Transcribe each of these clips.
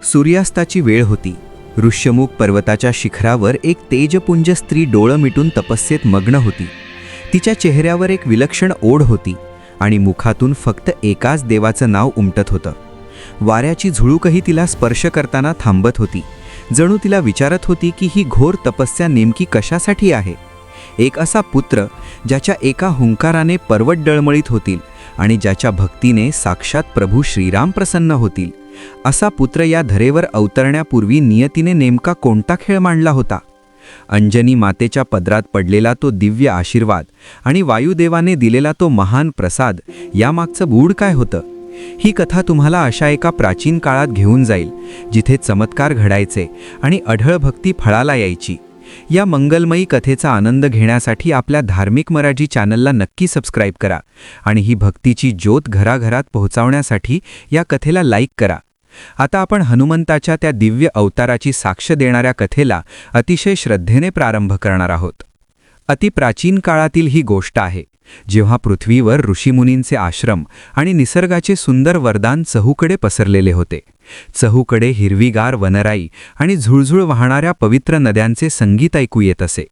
सूर्यास्ताची वेळ होती. ऋष्यमुख पर्वताच्या शिखरावर एक तेजपुंज स्त्री डोळं मिटून तपस्येत मग्न होती. तिच्या चेहऱ्यावर एक विलक्षण ओढ होती आणि मुखातून फक्त एकाच देवाचं नाव उमटत होतं. वाऱ्याची झुळूकही तिला स्पर्श करताना थांबत होती, जणू तिला विचारत होती की ही घोर तपस्या नेमकी कशासाठी आहे. एक असा पुत्र ज्याच्या एका हुंकाराने पर्वत डळमळीत होतील आणि ज्याच्या भक्तीने साक्षात प्रभू श्रीराम प्रसन्न होतील. असा पुत्र या धरेवर अवतरण्यापूर्वी नियतीने नेमका कोणता खेळ मांडला होता? अंजनी मातेच्या पदरात पडलेला तो दिव्य आशीर्वाद आणि वायुदेवाने दिलेला तो महान प्रसाद, यामागचं गूढ काय होतं? ही कथा तुम्हाला अशा एका प्राचीन काळात घेऊन जाईल जिथे चमत्कार घडायचे आणि अढळ भक्ती फळाला यायची. या मंगलमयी कथेचा आनंद घेण्यासाठी आपल्या धार्मिक मराठी चॅनलला नक्की सबस्क्राईब करा आणि ही भक्तीची ज्योत घराघरात पोहोचवण्यासाठी या कथेला लाईक करा. आता आपण हनुमंताच्या त्या दिव्य अवताराची साक्ष देणाऱ्या कथेला अतिशय श्रद्धेने प्रारंभ करणार आहोत. अतिप्राचीन काळातील ही गोष्ट आहे, जेव्हा पृथ्वीवर ऋषीमुनींचे आश्रम आणि निसर्गाचे सुंदर वरदान चहूकडे पसरलेले होते. चहूकडे हिरवीगार वनराई आणि झुळझुळ वाहणाऱ्या पवित्र नद्यांचे संगीत ऐकू येत असे.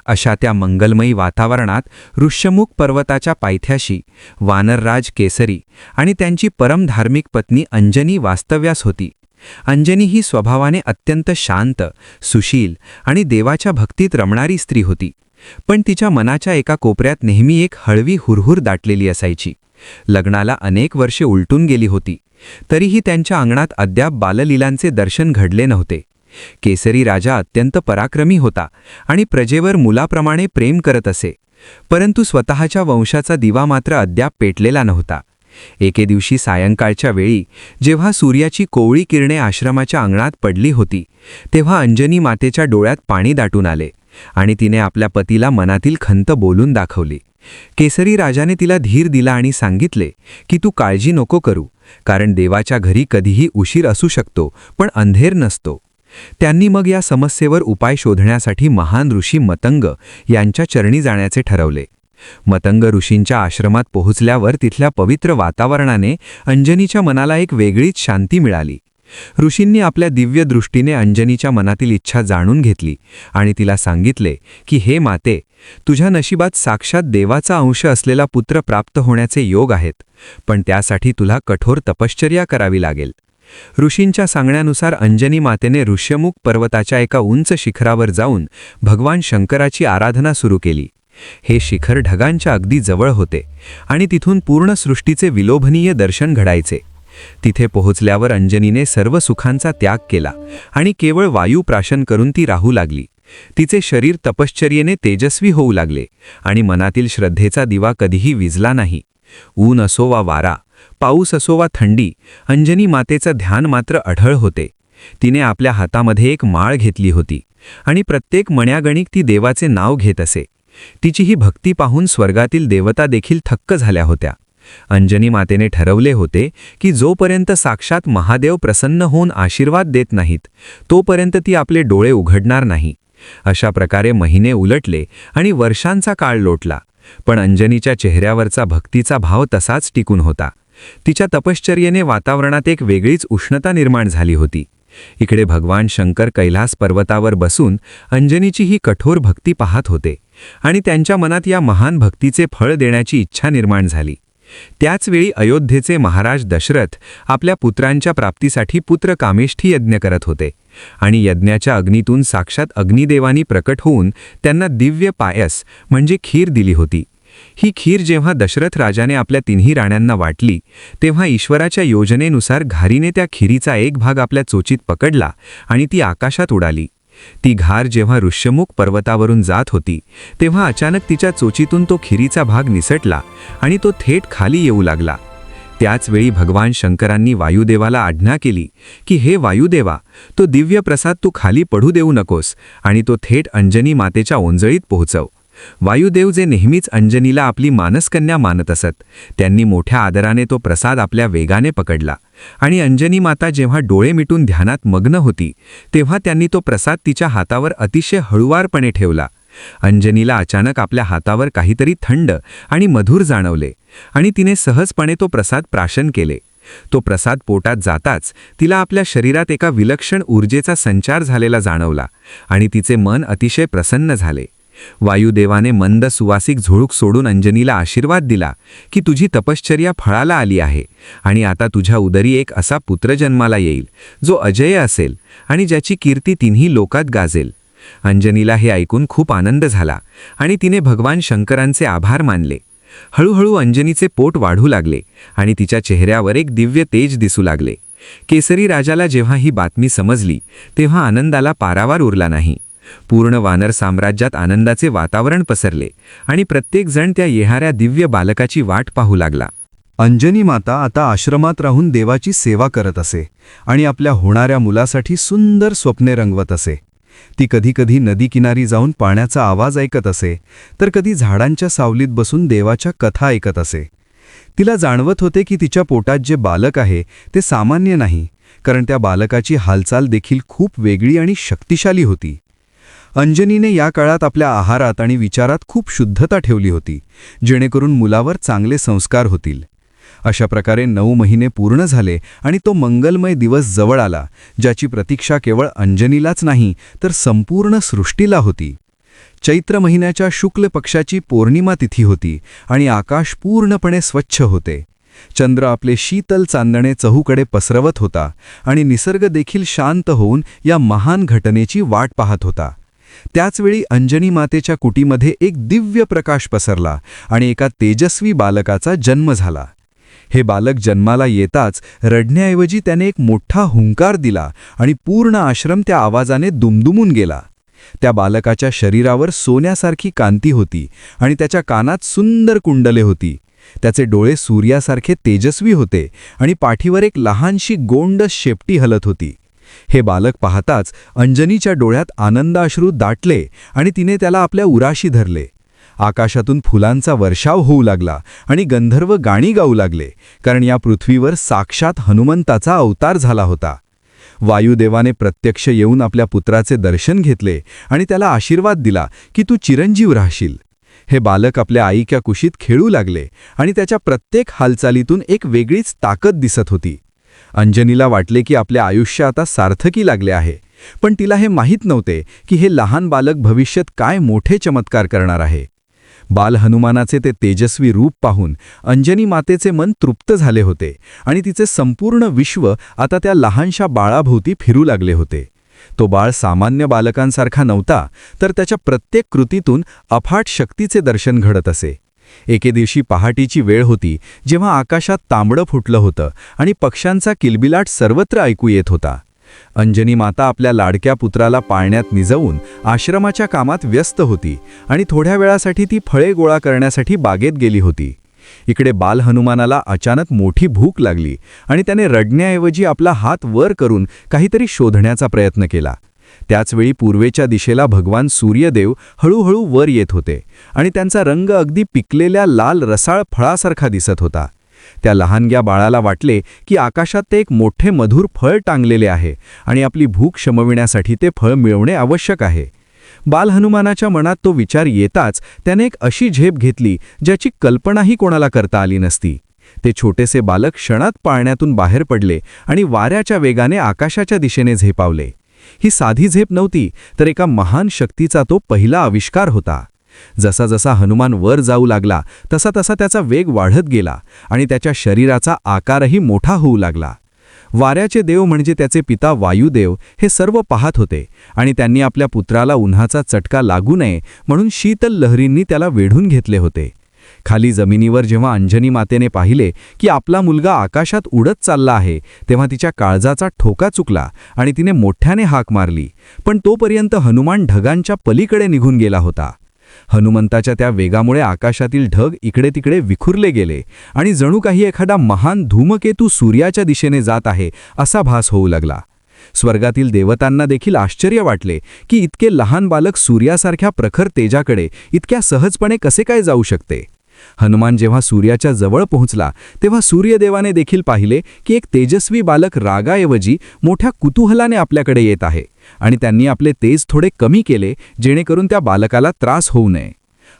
अशा त्या मंगलमयी वातावरणात ऋष्यमुख पर्वताच्या पायथ्याशी वानरराज केसरी आणि त्यांची परमधार्मिक पत्नी अंजनी वास्तव्यास होती. अंजनी ही स्वभावाने अत्यंत शांत, सुशील आणि देवाच्या भक्तीत रमणारी स्त्री होती. पण तिच्या मनाच्या एका कोपऱ्यात नेहमी एक हळवी हुरहुर दाटलेली असायची. लग्नाला अनेक वर्षे उलटून गेली होती, तरीही त्यांच्या अंगणात अद्याप बाललीलांचे दर्शन घडले नव्हते. केसरी राजा अत्यंत पराक्रमी होता आणि प्रजेवर मुलाप्रमाणे प्रेम करत असे, परंतु स्वतःच्या वंशाचा दिवा मात्र अद्याप पेटलेला नव्हता. एके दिवशी सायंकाळच्या वेळी जेव्हा सूर्याची कोवळी किरणे आश्रमाच्या अंगणात पडली होती, तेव्हा अंजनी मातेच्या डोळ्यात पाणी दाटून आले आणि तिने आपल्या पतीला मनातील खंत बोलून दाखवली. केसरी राजाने तिला धीर दिला आणि सांगितले की तू काळजी नको करू, कारण देवाच्या घरी कधीही उशीर असू शकतो पण अंधेर नसतो. त्यांनी मग या समस्येवर उपाय शोधण्यासाठी महान ऋषी मतंग यांच्या चरणी जाण्याचे ठरवले. मतंग ऋषींच्या आश्रमात पोहोचल्यावर तिथल्या पवित्र वातावरणाने अंजनीच्या मनाला एक वेगळीच शांती मिळाली. ऋषींनी आपल्या दिव्य दृष्टीने अंजनीच्या मनातील इच्छा जाणून घेतली आणि तिला सांगितले की हे माते, तुझ्या नशिबात साक्षात देवाचा अंश असलेला पुत्र प्राप्त होण्याचे योग आहेत, पण त्यासाठी तुला कठोर तपश्चर्या करावी लागेल. ऋषींच्या सांगण्यानुसार अंजनी मातेने ऋष्यमुख पर्वताच्या एका उंच शिखरावर जाऊन भगवान शंकराची आराधना सुरू केली. हे शिखर ढगांच्या अगदी जवळ होते आणि तिथून पूर्ण सृष्टीचे विलोभनीय दर्शन घडायचे. तिथे पोहोचल्यावर अंजनीने सर्व सुखांचा त्याग केला आणि केवळ वायू प्राशन करून ती राहू लागली. तिचे शरीर तपश्चर्येने तेजस्वी होऊ लागले आणि मनातील श्रद्धेचा दिवा कधीही विझला नाही. ऊन असो वा वारा, पाऊस असो वा थंडी, अंजनी मातेचं ध्यान मात्र अढळ होते. तिने आपल्या हातामध्ये एक माळ घेतली होती आणि प्रत्येक मण्यागणिक ती देवाचे नाव घेत असे. तिची ही भक्ती पाहून स्वर्गातील देवता देखील थक्क झाल्या होत्या. अंजनी मातेने ठरवले होते की जोपर्यंत साक्षात महादेव प्रसन्न होऊन आशीर्वाद देत नाहीत, तोपर्यंत ती आपले डोळे उघडणार नाही. अशा प्रकारे महिने उलटले आणि वर्षांचा काळ लोटला, पण अंजनीच्या चेहऱ्यावरचा भक्तीचा भाव तसाच टिकून होता. तिच्या तपश्चर्येने वातावरणात एक वेगळीच उष्णता निर्माण झाली होती. इकडे भगवान शंकर कैलास पर्वतावर बसून अंजनीची ही कठोर भक्ती पाहत होते आणि त्यांच्या मनात या महान भक्तीचे फळ देण्याची इच्छा निर्माण झाली. त्याचवेळी अयोध्येचे महाराज दशरथ आपल्या पुत्रांच्या प्राप्तीसाठी पुत्र कामेष्ठी यज्ञ करत होते आणि यज्ञाच्या अग्नीतून साक्षात अग्निदेवानी प्रकट होऊन त्यांना दिव्य पायस म्हणजे खीर दिली होती. ही खीर जेव्हा दशरथ राजाने आपल्या तिन्ही राण्यांना वाटली, तेव्हा ईश्वराच्या योजनेनुसार घारीने त्या खीरीचा एक भाग आपल्या चोचीत पकडला आणि ती आकाशात उडाली. ती घार जेव्हा ऋष्यमुख पर्वतावरून जात होती, तेव्हा अचानक तिच्या चोचीतून तो खीरीचा भाग निसटला आणि तो थेट खाली येऊ लागला. त्याचवेळी भगवान शंकरांनी वायुदेवाला आज्ञा केली की हे वायुदेवा, तो दिव्य प्रसाद तू खाली पडू देऊ नकोस आणि तो थेट अंजनी मातेच्या ओंजळीत पोहोचव. वायुदेव जे नेहमीच अंजनीला आपली मानसकन्या मानत असत, त्यांनी मोठ्या आदराने तो प्रसाद आपल्या वेगाने पकडला आणि अंजनी माता जेव्हा डोळे मिटून ध्यानात मग्न होती, तेव्हा त्यांनी तो प्रसाद तिच्या हातावर अतिशय हळुवारपणे ठेवला. अंजनीला अचानक आपल्या हातावर काहीतरी थंड आणि मधुर जाणवले आणि तिने सहजपणे तो प्रसाद प्राशन केले. तो प्रसाद पोटात जाताच तिला आपल्या शरीरात एका विलक्षण ऊर्जेचा संचार झालेला जाणवला आणि तिचे मन अतिशय प्रसन्न झाले. वायुदेवाने मंद सुवासिक झुळूक सोडून अंजनीला आशीर्वाद दिला की तुझी तपश्चर्या फळाला आली आहे आणि आता तुझ्या उदरी एक असा पुत्र जन्माला येईल जो अजेय असेल आणि ज्याची कीर्ती तिन्ही लोकात गाजेल. अंजनीला हे ऐकून खूप आनंद झाला आणि तिने भगवान शंकरांचे आभार मानले. हळूहळू अंजनीचे पोट वाढू लागले आणि तिच्या चेहऱ्यावर एक दिव्य तेज दिसू लागले. केसरी राजाला जेव्हा ही बातमी समजली तेव्हा आनंदाला पारावार उरला नाही. पूर्ण वानर साम्राज्यात आनंदाचे वातावरण पसरले आणि प्रत्येक जण त्या येणाऱ्या दिव्य बालकाची वाट पाहू लागला. अंजनी माता आता आश्रमात राहून देवाची सेवा करत असे आणि आपल्या होणाऱ्या मुलासाठी सुंदर स्वप्ने रंगवत असे. ती कधीकधी नदीकिनारी जाऊन पाण्याचा आवाज ऐकत असे, तर कधी झाडांच्या सावलीत बसून देवाच्या कथा ऐकत असे. तिला जाणवत होते की तिच्या पोटात जे बालक आहे ते सामान्य नाही, कारण त्या बालकाची हालचाल देखील खूप वेगळी आणि शक्तिशाली होती. अंजनीने या काळात आपल्या आहारात आणि विचारात खूप शुद्धता ठेवली होती, जेणेकरून मुलावर चांगले संस्कार होतील. अशा प्रकारे 9 महिने पूर्ण झाले आणि तो मंगलमय दिवस जवळ आला, ज्याची प्रतीक्षा केवळ अंजनीलाच नाही तर संपूर्ण सृष्टीला होती. चैत्र महिन्याच्या शुक्ल पक्षाची पौर्णिमा तिथी होती आणि आकाश पूर्णपणे स्वच्छ होते. चंद्र आपले शीतल चांदणे चहूकडे पसरवत होता आणि निसर्ग देखील शांत होऊन या महान घटनेची वाट पाहत होता. त्याचवेळी अंजनी मातेच्या कुटीमध्ये एक दिव्य प्रकाश पसरला आणि एका तेजस्वी बालकाचा जन्म झाला. हे बालक जन्माला येताच रडण्याऐवजी त्याने एक मोठा हुंकार दिला आणि पूर्ण आश्रम त्या आवाजाने दुमदुमून गेला. त्या बालकाच्या शरीरावर सोन्यासारखी कांती होती आणि त्याच्या कानात सुंदर कुंडले होती. त्याचे डोळे सूर्यासारखे तेजस्वी होते आणि पाठीवर एक लहानशी गोंड शेपटी हलत होती. हे बालक पाहताच अंजनीच्या डोळ्यात आनंदाश्रू दाटले आणि तिने त्याला आपल्या उराशी धरले. आकाशातून फुलांचा वर्षाव होऊ लागला आणि गंधर्व गाणी गाऊ लागले, कारण या पृथ्वीवर साक्षात हनुमंताचा अवतार झाला होता. वायुदेवाने प्रत्यक्ष येऊन आपल्या पुत्राचे दर्शन घेतले आणि त्याला आशीर्वाद दिला की तू चिरंजीव राहशील. हे बालक आपल्या आईच्या कुशीत खेळू लागले आणि त्याच्या प्रत्येक हालचालीतून एक वेगळीच ताकद दिसत होती. अंजनीला वाटले की आपले आयुष्य आता सार्थकी लागले आहे, पण तिला हे माहीत नव्हते की हे लहान बालक भविष्यात काय मोठे चमत्कार करणार आहे. बाल हनुमानाचे ते तेजस्वी रूप पाहून अंजनी मातेचे मन तृप्त झाले होते आणि तिचे संपूर्ण विश्व आता त्या लहानशा बाळाभोवती फिरू लागले होते. तो बाळ सामान्य बालकांसारखा नव्हता, तर त्याच्या प्रत्येक कृतीतून अफाट शक्तीचे दर्शन घडत असे. एके दिवशी पहाटेची वेळ होती, जेव्हा आकाशात तांबडं फुटलं होतं आणि पक्ष्यांचा किलबिलाट सर्वत्र ऐकू येत होता. अंजनी माता आपल्या लाडक्या पुत्राला पाळण्यात निजवून आश्रमाच्या कामात व्यस्त होती आणि थोड्या वेळासाठी ती फळे गोळा करण्यासाठी बागेत गेली होती. इकडे बाल हनुमानाला अचानक मोठी भूक लागली आणि त्याने रडण्याऐवजी आपला हात वर करून काहीतरी शोधण्याचा प्रयत्न केला. त्याचवेळी पूर्वेच्या दिशेला भगवान सूर्यदेव हळूहळू वर येत होते आणि त्यांचा रंग अगदी पिकलेल्या लाल रसाळ फळासारखा दिसत होता. त्या लहानग्या बाळाला वाटले की आकाशात ते एक मोठे मधुर फळ टांगलेले आहे आणि आपली भूक शमविण्यासाठी ते फळ मिळवणे आवश्यक आहे. बाल हनुमानाच्या मनात तो विचार येताच त्याने एक अशी झेप घेतली ज्याची कल्पनाही कोणाला करता आली नसती. ते छोटेसे बालक क्षणात पाळण्यातून बाहेर पडले आणि वाऱ्याच्या वेगाने आकाशाच्या दिशेने झेपावले. ही साधी झेप नव्हती, तर एका महान शक्तीचा तो पहिला आविष्कार होता. जसा जसा हनुमान वर जाऊ लागला तसा तसा त्याचा वेग वाढत गेला आणि त्याच्या शरीराचा आकारही मोठा होऊ लागला. वाऱ्याचे देव म्हणजे त्याचे पिता वायुदेव हे सर्व पाहत होते आणि त्यांनी आपल्या पुत्राला उन्हाचा चटका लागू नये म्हणून शीतल लहरींनी त्याला वेढून घेतले होते. खाली जमिनीवर जेव्हा अंजनी मातेने पाहिले की आपला मुलगा आकाशात उडत चालला आहे, तेव्हा तिच्या काळजाचा ठोका चुकला आणि तिने मोठ्याने हाक मारली, पण तोपर्यंत हनुमान ढगांच्या पलीकडे निघून गेला होता. हनुमंताच्या त्या वेगामुळे आकाशातील ढग इकडे तिकडे विखुरले गेले आणि जणू काही एखादा महान धूमकेतू सूर्याच्या दिशेने जात आहे असा भास होऊ लागला. स्वर्गातील देवतांना देखील आश्चर्य वाटले की इतके लहान बालक सूर्यासारख्या प्रखर तेजाकडे इतक्या सहजपणे कसे काय जाऊ शकते. हनुमान जेव्हा सूर्याच्या जवळ पोहोचला तेव्हा सूर्यदेवाने देखील पाहिले की एक तेजस्वी बालक रागाऐवजी मोठ्या कुतूहलाने आपल्याकडे येत आहे आणि त्यांनी आपले तेज थोडे कमी केले जेणेकरून त्या बालकाला त्रास होऊ नये.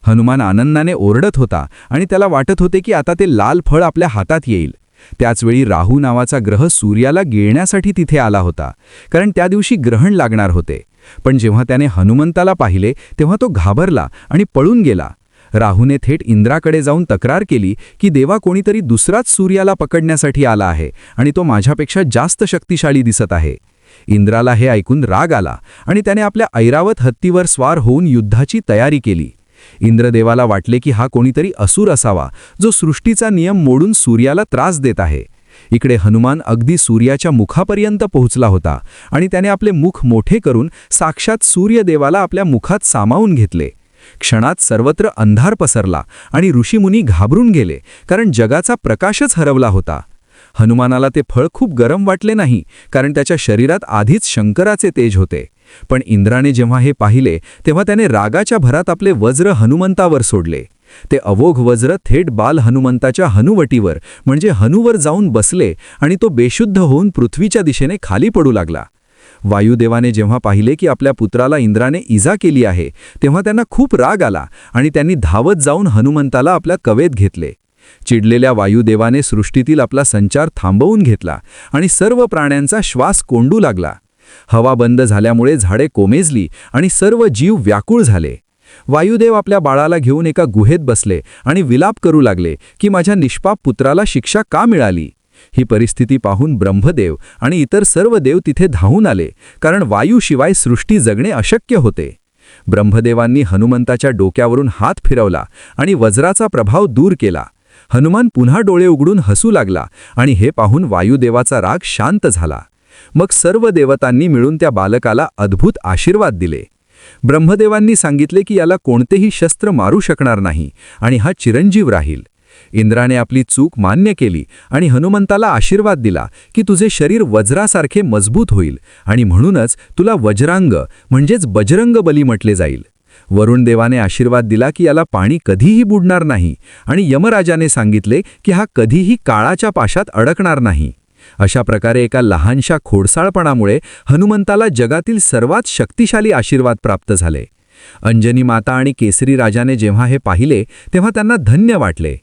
हनुमान आनंदाने ओरडत होता आणि त्याला वाटत होते की आता ते लाल फळ आपल्या हातात येईल. त्याचवेळी राहू नावाचा ग्रह सूर्याला गिळण्यासाठी तिथे आला होता, कारण त्या दिवशी ग्रहण लागणार होते. पण जेव्हा त्याने हनुमंताला पाहिले तेव्हा तो घाबरला आणि पळून गेला. राहूने थेट इंद्राकडे जाऊन तक्रार केली की देवा, कोणीतरी दुसराच सूर्याला पकडण्यासाठी आला आहे आणि तो माझ्यापेक्षा जास्त शक्तिशाली दिसत आहे. इंद्राला हे ऐकून राग आला आणि त्याने आपल्या ऐरावत हत्तीवर स्वार होऊन युद्धाची तयारी केली. इंद्रदेवाला वाटले की हा कोणीतरी असुर असावा, जो सृष्टीचा नियम मोडून सूर्याला त्रास देत आहे. इकडे हनुमान अगदी सूर्याच्या मुखापर्यंत पोहोचला होता आणि त्याने आपले मुख मोठे करून साक्षात सूर्यदेवाला आपल्या मुखात सामावून घेतले. क्षणात सर्वत्र अंधार पसरला आणि ऋषीमुनी घाबरून गेले, कारण जगाचा प्रकाशच हरवला होता. हनुमानाला ते फळ खूप गरम वाटले नाही, कारण त्याच्या शरीरात आधीच शंकराचे तेज होते. पण इंद्राने जेव्हा हे पाहिले तेव्हा त्याने रागाच्या भरात आपले वज्र हनुमंतावर सोडले. ते अवोघ वज्र थेट बाल हनुमंताच्या हनुवटीवर म्हणजे हनुवर जाऊन बसले आणि तो बेशुद्ध होऊन पृथ्वीच्या दिशेने खाली पडू लागला. वायुदेवाने जेव्हा पाहिले की आपल्या पुत्राला इंद्राने इजा केली आहे, तेव्हा त्यांना खूप राग आला आणि त्यांनी धावत जाऊन हनुमंताला आपल्या कवेत घेतले. चिडलेल्या वायुदेवाने सृष्टीतील आपला संचार थांबवून घेतला आणि सर्व प्राण्यांचा श्वास कोंडू लागला. हवा बंद झाल्यामुळे झाडे कोमेजली आणि सर्व जीव व्याकुळ झाले. वायुदेव आपल्या बाळाला घेऊन एका गुहेत बसले आणि विलाप करू लागले की माझ्या निष्पाप पुत्राला शिक्षा का मिळाली. ही परिस्थिती पाहून ब्रह्मदेव आणि इतर सर्व देव तिथे धावून आले, कारण वायूशिवाय सृष्टी जगणे अशक्य होते. ब्रह्मदेवांनी हनुमंताच्या डोक्यावरून हात फिरवला आणि वज्राचा प्रभाव दूर केला. हनुमान पुन्हा डोळे उघडून हसू लागला आणि हे पाहून वायुदेवाचा राग शांत झाला. मग सर्व देवतांनी मिळून त्या बालकाला अद्भुत आशीर्वाद दिले. ब्रह्मदेवांनी सांगितले की याला कोणतेही शस्त्र मारू शकणार नाही आणि हा चिरंजीव राहील. इंद्राने आपली चूक मान्य केली आणि हनुमंताला आशीर्वाद दिला की तुझे शरीर वज्रासारखे मजबूत होईल आणि म्हणूनच तुला वज्रांग म्हणजेच बजरंग बली म्हटले जाईल. वरुण देवाने आशीर्वाद दिला की याला पाणी कधीही बुडणार नाही आणि यमराजाने सांगितले की हा कधीही काळाच्या पाशात अडकणार नाही. अशा प्रकारे एका लहानशा खोडसाळपणामुळे हनुमंताला जगातील सर्वात शक्तिशाली आशीर्वाद प्राप्त झाले. अंजनी माता आणि केसरी राजाने जेव्हा हे पाहिले तेव्हा त्यांना धन्य वाटले.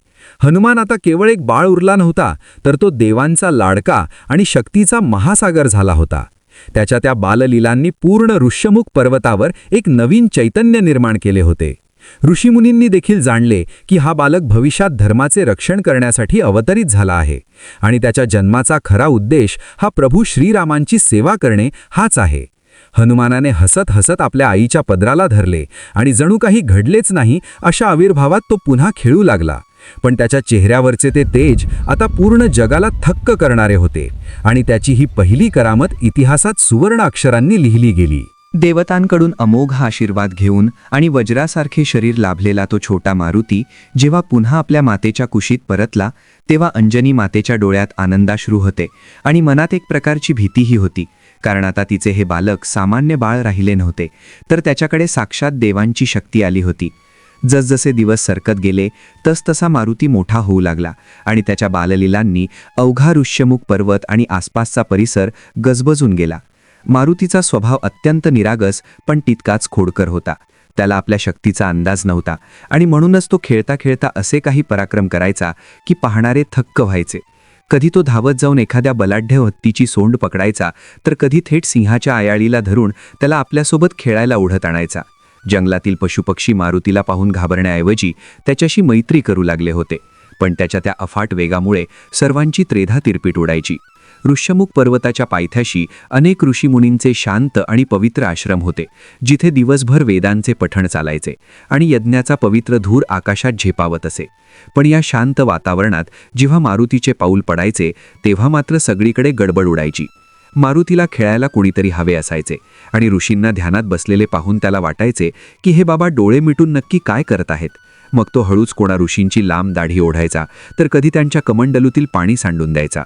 हनुमान आता केवळ एक बाळ उरला नव्हता, तर तो देवांचा लाडका आणि शक्तीचा महासागर झाला होता. त्याच्या त्या बाललीलांनी पूर्ण ऋष्यमुख पर्वतावर एक नवीन चैतन्य निर्माण केले होते. ऋषीमुनींनी देखील जाणले की हा बालक भविष्यात धर्माचे रक्षण करण्यासाठी अवतरित झाला आहे आणि त्याच्या जन्माचा खरा उद्देश हा प्रभू श्रीरामांची सेवा करणे हाच आहे. हनुमानाने हसत हसत आपल्या आईच्या पदराला धरले आणि जणू काही घडलेच नाही अशा आविर्भावात तो पुन्हा खेळू लागला. पण त्याच्या चेहऱ्यावरचे ते तेज आता पूर्ण जगाला थक्क करणारे होते आणि त्याची ही पहिली करामत इतिहासात सुवर्ण अक्षरांनी लिहिली गेली. देवतांकडून अमोघ आशीर्वाद घेऊन आणि वज्रासारखे शरीर लाभलेला तो छोटा मारुती जेव्हा पुन्हा आपल्या मातेच्या कुशीत परतला, तेव्हा अंजनी मातेच्या डोळ्यात आनंदाश्रू होते आणि मनात एक प्रकारची भीतीही होती, कारण आता तिचे हे बालक सामान्य बाळ राहिले नव्हते, तर त्याच्याकडे साक्षात देवांची शक्ती आली होती. जसजसे दिवस सरकत गेले तसतसा मारुती मोठा होऊ लागला आणि त्याच्या बाललीलांनी अवघा ऋष्यमुख पर्वत आणि आसपासचा परिसर गजबजून गेला. मारुतीचा स्वभाव अत्यंत निरागस पण तितकाच खोडकर होता. त्याला आपल्या शक्तीचा अंदाज नव्हता आणि म्हणूनच तो खेळता खेळता असे काही पराक्रम करायचा की पाहणारे थक्क व्हायचे. कधी तो धावत जाऊन एखाद्या बलाढ्य हत्तीची सोंड पकडायचा, तर कधी थेट सिंहाच्या आयाळीला धरून त्याला आपल्यासोबत खेळायला ओढत आणायचा. जंगलातील पशुपक्षी मारुतीला पाहून घाबरण्याऐवजी त्याच्याशी मैत्री करू लागले होते, पण त्याच्या त्या अफाट वेगामुळे सर्वांची त्रेधा तिरपीट उडायची. ऋष्यमुख पर्वताच्या पायथ्याशी अनेक ऋषीमुनींचे शांत आणि पवित्र आश्रम होते, जिथे दिवसभर वेदांचे पठण चालायचे आणि यज्ञाचा पवित्र धूर आकाशात झेपावत असे. पण या शांत वातावरणात जेव्हा मारुतीचे पाऊल पडायचे तेव्हा मात्र सगळीकडे गडबड उडायची. मारुतीला खेळायला कोणीतरी हवे असायचे आणि ऋषींना ध्यानात बसलेले पाहून त्याला वाटायचे की हे बाबा डोळे मिटून नक्की काय करत आहेत. मग तो हळूच कोणा ऋषींची लांब दाढी ओढायचा, तर कधी त्यांच्या कमंडलूतील पाणी सांडून द्यायचा.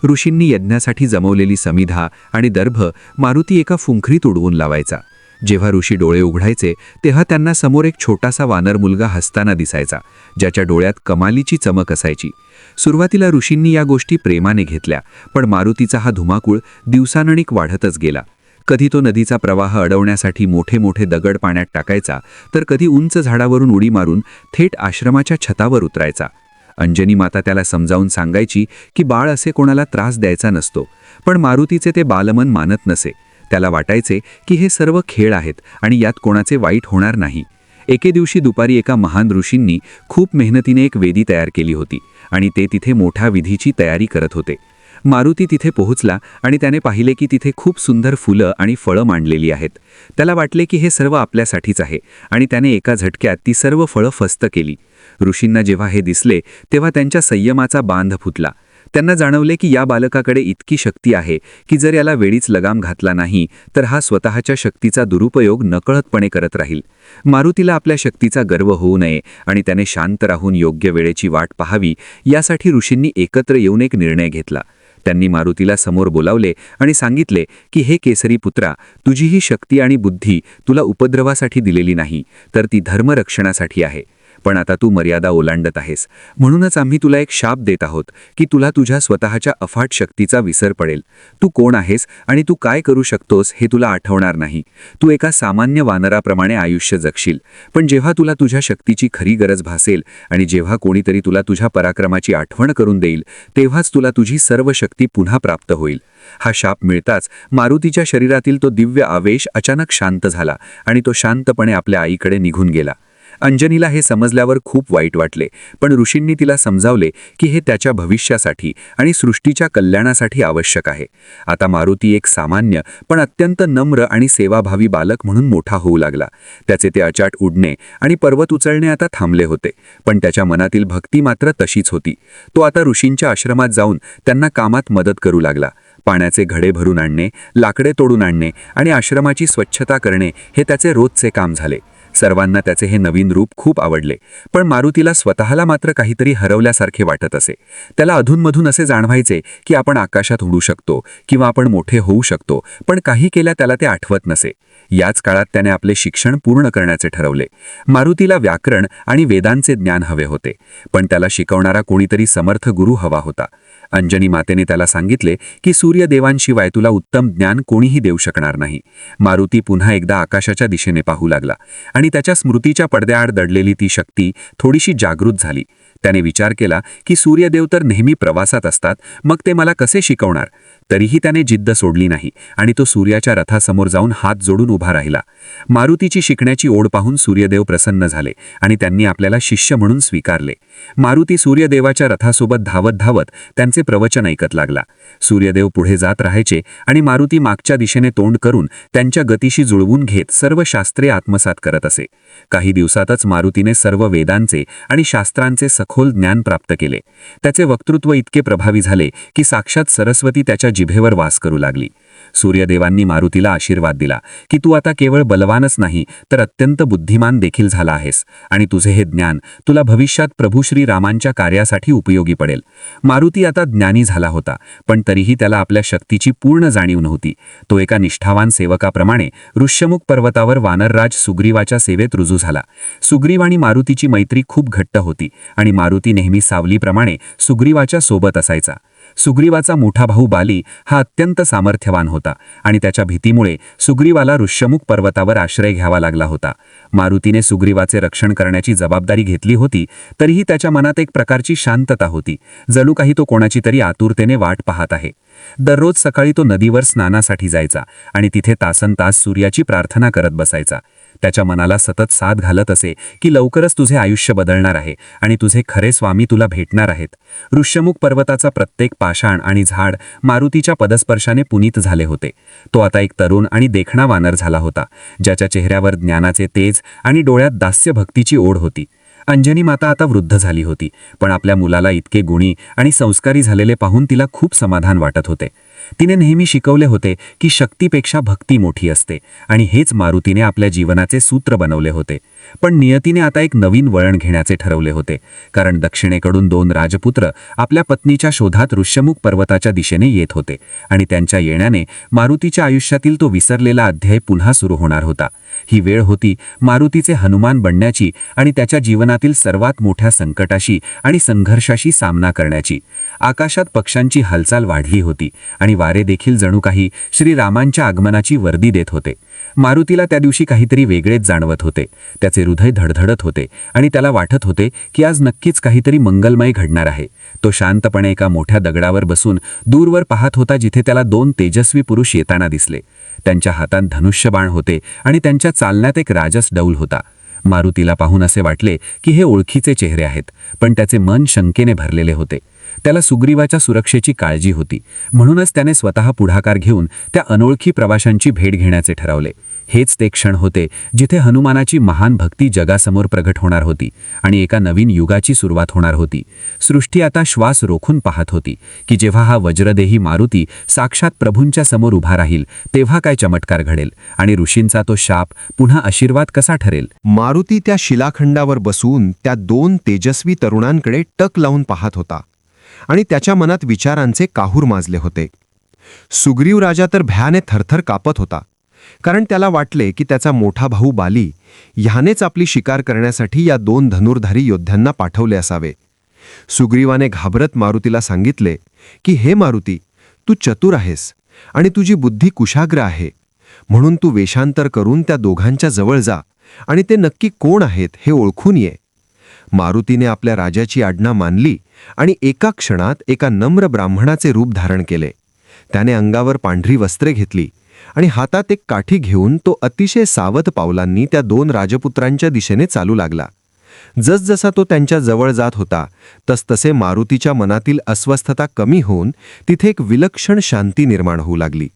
ऋषींनी यज्ञासाठी जमवलेली समिधा आणि दर्भ मारुती एका फुंखरीत उडवून लावायचा. जेव्हा ऋषी डोळे उघडायचे तेव्हा त्यांना समोर एक छोटासा वानर मुलगा हसताना दिसायचा, ज्याच्या डोळ्यात कमालीची चमक असायची. सुरुवातीला ऋषींनी या गोष्टी प्रेमाने घेतल्या, पण मारुतीचा हा धुमाकूळ दिवसानणिक वाढतच गेला. कधी तो नदीचा प्रवाह अडवण्यासाठी मोठे मोठे दगड पाण्यात टाकायचा, तर कधी उंच झाडावरून उडी मारून थेट आश्रमाच्या छतावर उतरायचा. अंजनी माता त्याला समजावून सांगायची की बाळ असे कोणाला त्रास द्यायचा नसतो, पण मारुतीचे ते बालमन मानत नसे. त्याला वाटायचे की हे सर्व खेळ आहेत आणि यात कोणाचे वाईट होणार नाही. एके दिवशी दुपारी एका महान ऋषींनी खूप मेहनतीने एक वेदी तयार केली होती आणि ते तिथे मोठ्या विधीची तयारी करत होते. मारुती तिथे पोहोचला आणि त्याने पाहिले की तिथे खूप सुंदर फुलं आणि फळं मांडलेली आहेत. त्याला वाटले की हे सर्व आपल्यासाठीच आहे आणि त्याने एका झटक्यात ती सर्व फळं फस्त केली. ऋषींना जेव्हा हे दिसले तेव्हा त्यांच्या संयमाचा बांध फुटला. त्यांना जाणवले की या बालकाकडे इतकी शक्ती आहे की जर याला वेळीच लगाम घातला नाही तर हा स्वतःच्या शक्तीचा दुरुपयोग नकळतपणे करत राहील. मारुतीला आपल्या शक्तीचा गर्व होऊ नये आणि त्याने शांत राहून योग्य वेळेची वाट पाहावी, यासाठी ऋषींनी एकत्र येऊन एक निर्णय घेतला. त्यांनी मारुतीला समोर बोलावले आणि सांगितले की हे केसरी पुत्रा, तुझी ही शक्ती आणि बुद्धी तुला उपद्रवासाठी दिलेली नाही, तर ती धर्मरक्षणासाठी आहे. पण आता तू मर्यादा ओलांडत आहेस, म्हणूनच आम्ही तुला एक शाप देत आहोत की तुला तुझ्या स्वतःच्या अफाट शक्तीचा विसर पडेल. तू कोण आहेस आणि तू काय करू शकतोस हे तुला आठवणार नाही. तू एका सामान्य वानराप्रमाणे आयुष्य जगशील, पण जेव्हा तुला तुझ्या शक्तीची खरी गरज भासेल आणि जेव्हा कोणीतरी तुला तुझ्या पराक्रमाची आठवण करून देईल, तेव्हाच तुला तुझी सर्व शक्ती पुन्हा प्राप्त होईल. हा शाप मिळताच मारुतीच्या शरीरातील तो दिव्य आवेश अचानक शांत झाला आणि तो शांतपणे आपल्या आईकडे निघून गेला. अंजनीला हे समजल्यावर खूप वाईट वाटले, पण ऋषींनी तिला समजावले की हे त्याच्या भविष्यासाठी आणि सृष्टीच्या कल्याणासाठी आवश्यक आहे. आता मारुती एक सामान्य पण अत्यंत नम्र आणि सेवाभावी बालक म्हणून मोठा होऊ लागला. त्याचे ते अचाट उडणे आणि पर्वत उचलणे आता थांबले होते, पण त्याच्या मनातील भक्ती मात्र तशीच होती. तो आता ऋषींच्या आश्रमात जाऊन त्यांना कामात मदत करू लागला. पाण्याचे घडे भरून आणणे, लाकडे तोडून आणणे आणि आश्रमाची स्वच्छता करणे हे त्याचे रोजचे काम झाले. सर्वांना त्याचे हे नवीन रूप खूप आवडले, पण मारुतीला स्वतःला मात्र काहीतरी हरवल्यासारखे वाटत असे. त्याला अधूनमधून असे जाणवायचे की आपण आकाशात उडू शकतो किंवा आपण मोठे होऊ शकतो, पण काही केल्या त्याला ते आठवत नसे. याच काळात त्याने आपले शिक्षण पूर्ण करण्याचे ठरवले. मारुतीला व्याकरण आणि वेदांचे ज्ञान हवे होते, पण त्याला शिकवणारा कोणीतरी समर्थ गुरु हवा होता. अंजनी मातेने त्याला सांगितले की सूर्यदेवांशिवाय तुला उत्तम ज्ञान कोणीही देऊ शकणार नाही. मारुती पुन्हा एकदा आकाशाच्या दिशेने पाहू लागला आणि त्याच्या स्मृतीच्या पडद्याआड दडलेली ती शक्ती थोडीशी जागृत झाली. त्याने विचार केला की सूर्यदेव तर नेहमी प्रवासात असतात, मग ते मला कसे शिकवणार? तरीही त्याने जिद्द सोडली नाही आणि तो सूर्याच्या रथासमोर जाऊन हात जोडून उभा राहिला. मारुतीची शिकण्याची ओढ पाहून सूर्यदेव प्रसन्न झाले आणि त्यांनी आपल्याला शिष्य म्हणून स्वीकारले. मारुती सूर्यदेवाच्या रथासोबत धावत धावत त्यांचे प्रवचन ऐकत लागला. सूर्यदेव पुढे जात राहायचे आणि मारुती मागच्या दिशेने तोंड करून त्यांच्या गतीशी जुळवून घेत सर्व शास्त्रे आत्मसात करत असे. काही दिवसातच मारुतीने सर्व वेदांचे आणि शास्त्रांचे सखोल ज्ञान प्राप्त केले. त्याचे वक्तृत्व इतके प्रभावी झाले की साक्षात सरस्वती त्याच्या जिभेवर वास करू लागली. सूर्यदेवांनी मारुतीला आशीर्वाद दिला की तू आता केवळ बलवानच नाही तर अत्यंत बुद्धिमान देखील झाला आहेस आणि तुझे हे ज्ञान तुला भविष्यात प्रभू श्रीरामांच्या कार्यासाठी उपयोगी पडेल. मारुती आता ज्ञानी झाला होता, पण तरीही त्याला आपल्या शक्तीची पूर्ण जाणीव नव्हती. तो एका निष्ठावान सेवकाप्रमाणे ऋष्यमुख पर्वतावर वानरराज सुग्रीवाच्या सेवेत रुजू झाला. सुग्रीव आणि मारुतीची मैत्री खूप घट्ट होती आणि मारुती नेहमी सावलीप्रमाणे सुग्रीवाच्या सोबत असायचा. सुग्रीवाचा मोठा भाऊ बाली हा अत्यंत सामर्थ्यवान होता आणि त्याच्या भीतीमुळे सुग्रीवाला ऋष्यमुख पर्वतावर आश्रय घ्यावा लागला होता. मारुतीने सुग्रीवाचे रक्षण करण्याची जबाबदारी घेतली होती, तरीही त्याच्या मनात एक प्रकारची शांतता होती, जणू काही तो कोणाची तरी आतुरतेने वाट पाहत आहे. दररोज सकाळी तो नदीवर स्नानासाठी जायचा आणि तिथे तासनतास सूर्याची प्रार्थना करत बसायचा. त्याच्या मनाला सतत साथ घालत असे की लवकरच तुझे आयुष्य बदलणार आहे आणि तुझे खरे स्वामी तुला भेटणार आहेत. ऋष्यमुख पर्वताचा प्रत्येक पाषाण आणि झाड मारुतीच्या पदस्पर्शाने पुनीत झाले होते. तो आता एक तरुण आणि देखणा वानर झाला होता, ज्याच्या चेहऱ्यावर ज्ञानाचे तेज आणि डोळ्यात दास्य भक्तीची ओढ होती. अंजनी माता आता वृद्ध झाली होती, पण आपल्या मुलाला इतके गुणी आणि संस्कारी झालेले पाहून तिला खूप समाधान वाटत होते. तिने नेहमी शिकवले होते की शक्तीपेक्षा भक्ती मोठी असते आणि हेच मारुतीने आपल्या जीवनाचे सूत्र बनवले होते. पण नियतीने आता एक नवीन वळण घेण्याचे ठरवले होते, कारण दक्षिणेकडून 2 राजपुत्र आपल्या पत्नीच्या शोधात ऋष्यमुख पर्वताच्या दिशेने येत होते आणि त्यांच्या येण्याने मारुतीच्या आयुष्यातील तो विसरलेला अध्याय पुन्हा सुरू होणार होता. ही वेळ होती मारुतीचे हनुमान बनण्याची आणि त्याच्या जीवनातील सर्वात मोठ्या संकटाशी आणि संघर्षाशी सामना करण्याची. आकाशात पक्ष्यांची हालचाल वाढली होती आणि वारे देखील जणू काही श्रीरामांच्या आगमनाची वर्दी देत होते. मारुतीला त्या दिवशी काहीतरी वेगळेच जाणवत होते. त्याचे हृदय धडधडत होते आणि त्याला वाटत होते की आज नक्कीच काहीतरी मंगलमय घडणार आहे. तो शांतपणे एका मोठ्या दगडावर बसून दूरवर पाहत होता, जिथे त्याला 2 तेजस्वी पुरुष येताना दिसले. त्यांच्या हातात धनुष्यबाण होते आणि त्यांच्या चालण्यात एक राजस डौल होता. मारुतीला पाहून असे वाटले की हे ओळखीचे चेहरे आहेत, पण त्याचे मन शंकेने भरलेले होते. त्याला सुग्रीवाच्या सुरक्षेची काळजी होती, म्हणूनच त्याने स्वतः पुढाकार घेऊन त्या अनोळखी प्रवाशांची भेट घेण्याचे ठरवले. हेच ते क्षण होते जिथे हनुमानाची महान भक्ती जगासमोर प्रगट होणार होती आणि एका नवीन युगाची सुरुवात होणार होती. सृष्टी आता श्वास रोखून पाहत होती की जेव्हा हा वज्रदेही मारुती साक्षात प्रभूंच्या समोर उभा राहील तेव्हा काय चमत्कार घडेल आणि ऋषींचा तो शाप पुन्हा आशीर्वाद कसा ठरेल. मारुती त्या शिलाखंडावर बसून त्या 2 तेजस्वी तरुणांकडे टक लावून पाहत होता आणि त्याच्या मनात विचारांचे काहूर माजले होते. सुग्रीव राजा तर भयाने थरथर कापत होता, कारण त्याला वाटले की त्याचा मोठा भाऊ बाली ह्यानेच आपली शिकार करण्यासाठी या 2 धनुर्धारी योद्ध्यांना पाठवले असावे. सुग्रीवाने घाबरत मारुतीला सांगितले की हे मारुती, तू चतुर आहेस आणि तुझी बुद्धी कुशाग्र आहे, म्हणून तू वेषांतर करून त्या दोघांच्या जवळ जा आणि ते नक्की कोण आहेत हे ओळखून ये. मारुतीने आपल्या राजाची आज्ञा मानली आणि एका क्षणात एका नम्र ब्राह्मणाचे रूप धारण केले. त्याने अंगावर पांढरी वस्त्रे घेतली आणि हातात एक काठी घेऊन तो अतिशय सावध पावलांनी त्या 2 राजपुत्रांच्या दिशेने चालू लागला. जसजसा तो त्यांच्या जवळ जात होता तसतसे मारुतीच्या मनातील अस्वस्थता कमी होऊन तिथे एक विलक्षण शांती निर्माण होऊ लागली.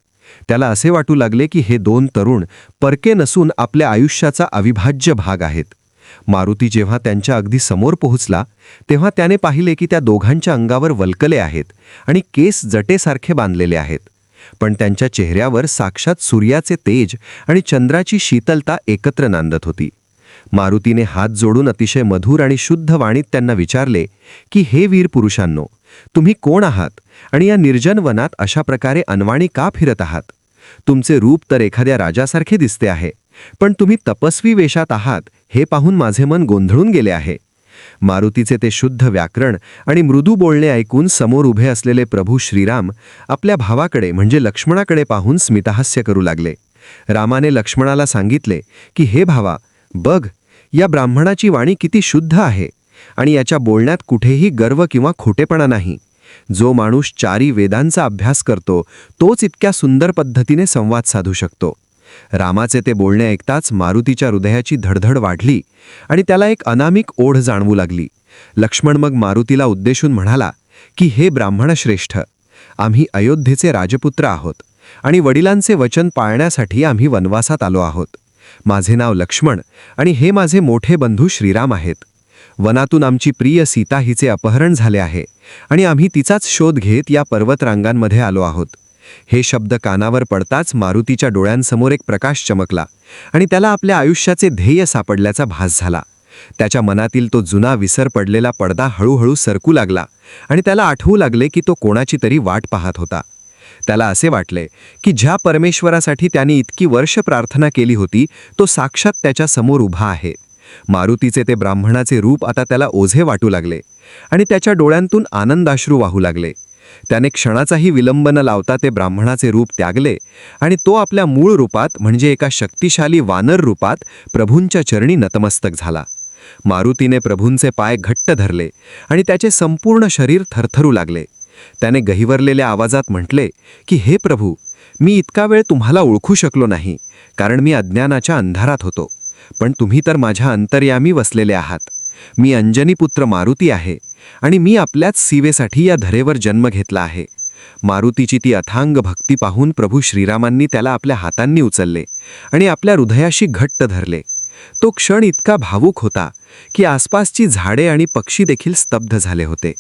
त्याला असे वाटू लागले की हे 2 तरुण परके नसून आपल्या आयुष्याचा अविभाज्य भाग आहेत. मारुती जेव्हा त्यांच्या अगदी समोर पोहोचला तेव्हा त्याने पाहिले की त्या दोघांच्या अंगावर वल्कले आहेत आणि केस जटेसारखे बांधलेले आहेत, पण त्यांच्या चेहऱ्यावर साक्षात सूर्याचे तेज आणि चंद्राची शीतलता एकत्र नांदत होती. मारुतीने हात जोडून अतिशय मधुर आणि शुद्ध वाणीत त्यांना विचारले की हे वीर पुरुषांनो, तुम्ही कोण आहात आणि या निर्जन वनात अशा प्रकारे अनवाणी का फिरत आहात? तुमचे रूप तर एखाद्या राजासारखे दिसते आहे, पण तुम्ही तपस्वी वेशात आहात हे पाहून माझे मन गोंधळून गेले आहे. मारुतीचे ते शुद्ध व्याकरण आणि मृदू बोलणे ऐकून समोर उभे असलेले प्रभू श्रीराम आपल्या भावाकडे म्हणजे लक्ष्मणाकडे पाहून स्मितहास्य करू लागले. रामाने लक्ष्मणाला सांगितले की हे भावा, बघ, या ब्राह्मणाची वाणी किती शुद्ध आहे आणि याच्या बोलण्यात कुठेही गर्व किंवा खोटेपणा नाही. जो माणूस 4 वेदांचा अभ्यास करतो तोच इतक्या सुंदर पद्धतीने संवाद साधू शकतो. रामाचे ते बोलणे ऐकताच मारुतीच्या हृदयाची धडधड वाढली आणि त्याला एक अनामिक ओढ जाणवू लागली. लक्ष्मण मग मारुतीला उद्देशून म्हणाला की हे ब्राह्मण श्रेष्ठ, आम्ही अयोध्येचे राजपुत्र आहोत आणि वडिलांचे वचन पाळण्यासाठी आम्ही वनवासात आलो आहोत. माझे नाव लक्ष्मण आणि हे माझे मोठे बंधू श्रीराम आहेत. वनातून आमची प्रिय सीता हिचे अपहरण झाले आहे आणि आम्ही तिचाच शोध घेत या पर्वतरांगांमध्ये आलो आहोत. हे शब्द कानावर पडताच मारुतीच्या डोळ्यांसमोर एक प्रकाश चमकला आणि त्याला आपल्या आयुष्याचे ध्येय सापडल्याचा भास झाला. त्याच्या मनातील तो जुना विसर पडलेला पडदा हळूहळू सरकू लागला आणि त्याला आठवू लागले की तो कोणाची तरी वाट पाहत होता. त्याला असे वाटले की ज्या परमेश्वरासाठी त्याने इतकी वर्ष प्रार्थना केली होती तो साक्षात त्याच्या समोर उभा आहे. मारुतीचे ते ब्राह्मणाचे रूप आता त्याला ओझे वाटू लागले आणि त्याच्या डोळ्यांतून आनंदाश्रू वाहू लागले. त्याने क्षणाचाही विलंब न लावता ते ब्राह्मणाचे रूप त्यागले आणि तो आपल्या मूळ रूपात म्हणजे एका शक्तिशाली वानर रूपात प्रभूंच्या चरणी नतमस्तक झाला. मारुतीने प्रभूंचे पाय घट्ट धरले आणि त्याचे संपूर्ण शरीर थरथरू लागले. त्याने गहिवरलेल्या आवाजात म्हटले की हे प्रभू, मी इतका वेळ तुम्हाला ओळखू शकलो नाही, कारण मी अज्ञानाच्या अंधारात होतो, पण तुम्ही तर माझ्या अंतर्यामी वसलेले आहात. मी अंजनीपुत्र मारुती आहे आणि मी आपल्याच सीवेसाठी या धरेवर जन्म घेतला आहे. मारुतीची ती अथांग भक्ती पाहून प्रभू श्रीरामांनी त्याला आपल्या हातांनी उचलले आणि आपल्या हृदयाशी घट्ट धरले. तो क्षण इतका भावुक होता की आसपासची झाडे आणि पक्षी देखील स्तब्ध झाले होते.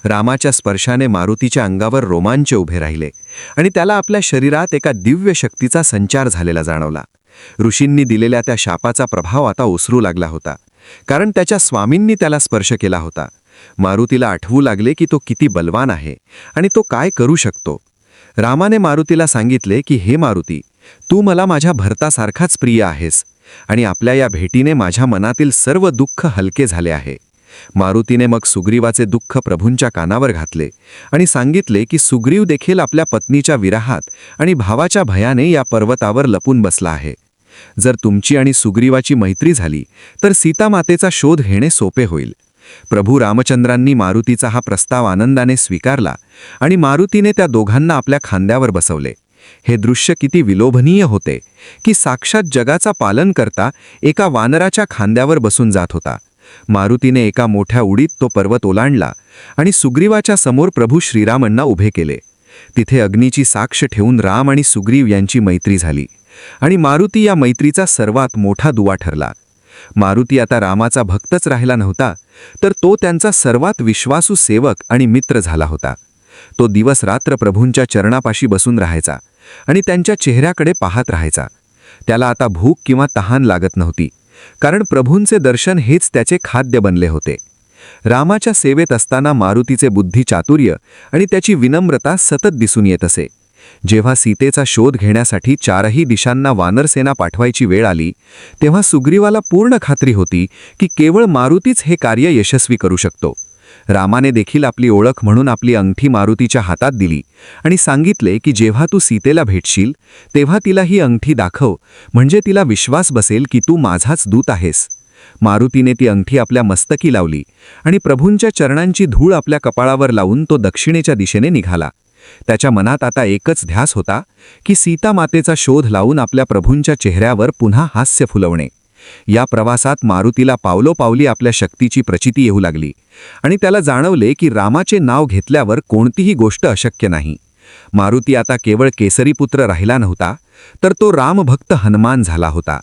रामाच्या स्पर्शाने मारुतीच्या अंगावर रोमांच उभे राहिले आणि त्याला आपल्या शरीरात एका दिव्य शक्तीचा संचार झालेला जाणवला. ऋषींनी दिलेल्या त्या शापाचा प्रभाव आता ओसरू लागला होता, कारण त्याच्या स्वामींनी त्याला स्पर्श केला होता. मारुतीला आठवू लागले की तो किती बलवान आहे आणि तो काय करू शकतो. रामाने मारुतीला सांगितले की हे मारुती, तू मला माझ्या भरतासारखाच प्रिय आहेस आणि आपल्या या भेटीने माझ्या मनातील सर्व दुःख हलके झाले आहे. मारुतीने मग सुग्रीवाचे दुःख प्रभूंच्या कानावर घातले आणि सांगितले की सुग्रीव देखील आपल्या पत्नीच्या विरहात आणि भावाच्या भयाने या पर्वतावर लपून बसला आहे. जर तुमची आणि सुग्रीवाची मैत्री झाली तर सीतामातेचा शोध घेणे सोपे होईल. प्रभू रामचंद्रांनी मारुतीचा हा प्रस्ताव आनंदाने स्वीकारला आणि मारुतीने त्या दोघांना आपल्या खांद्यावर बसवले. हे दृश्य किती विलोभनीय होते की साक्षात जगाचा पालन करता एका वानराच्या खांद्यावर बसून जात होता. मारुतीने एका मोठ्या उडीत तो पर्वत ओलांडला आणि सुग्रीवाच्या समोर प्रभू श्रीरामांना उभे केले. तिथे अग्नीची साक्ष ठेवून राम आणि सुग्रीव यांची मैत्री झाली आणि मारुती या मैत्रीचा सर्वात मोठा दुवा ठरला. मारुती आता रामाचा भक्तच राहिला नव्हता, तर तो त्यांचा सर्वात विश्वासू सेवक आणि मित्र झाला होता. तो दिवस रात्र प्रभूंच्या चरणापाशी बसून राहायचा आणि त्यांच्या चेहऱ्याकडे पाहत राहायचा. त्याला आता भूक किंवा तहान लागत नव्हती, कारण प्रभूंचे दर्शन हेच त्याचे खाद्य बनले होते. रामाच्या सेवेत असताना मारुतीचे बुद्धिचातुर्य आणि त्याची विनम्रता सतत दिसून येत असे. जेव्हा सीतेचा शोध घेण्यासाठी चारही दिशांना वानरसेना पाठवायची वेळ आली, तेव्हा सुग्रीवाला पूर्ण खात्री होती की केवळ मारुतीच हे कार्य यशस्वी करू शकतो. रामाने देखील आपली ओळख म्हणून आपली अंगठी मारुतीच्या हातात दिली आणि सांगितले की जेव्हा तू सीतेला भेटशील तेव्हा तिला ही अंगठी दाखव, म्हणजे तिला विश्वास बसेल की तू माझाच दूत आहेस. मारुतीने ती अंगठी आपल्या मस्तकी लावली आणि प्रभूंच्या चरणांची धूळ आपल्या कपाळावर लावून तो दक्षिणेच्या दिशेने निघाला. त्याच्या मनात आता एकच ध्यास होता की सीता मातेचा शोध लावून आपल्या प्रभूंच्या चेहऱ्यावर पुन्हा हास्य फुलवणे. या प्रवासात मारुतीला पावलोपावली आपल्या शक्तीची प्रचिती येऊ लागली आणि त्याला जाणवले की रामाचे नाव घेतल्यावर कोणतीही गोष्ट अशक्य नाही. मारुती आता केवळ केसरीपुत्र राहिला नव्हता, तर तो रामभक्त हनुमान झाला होता.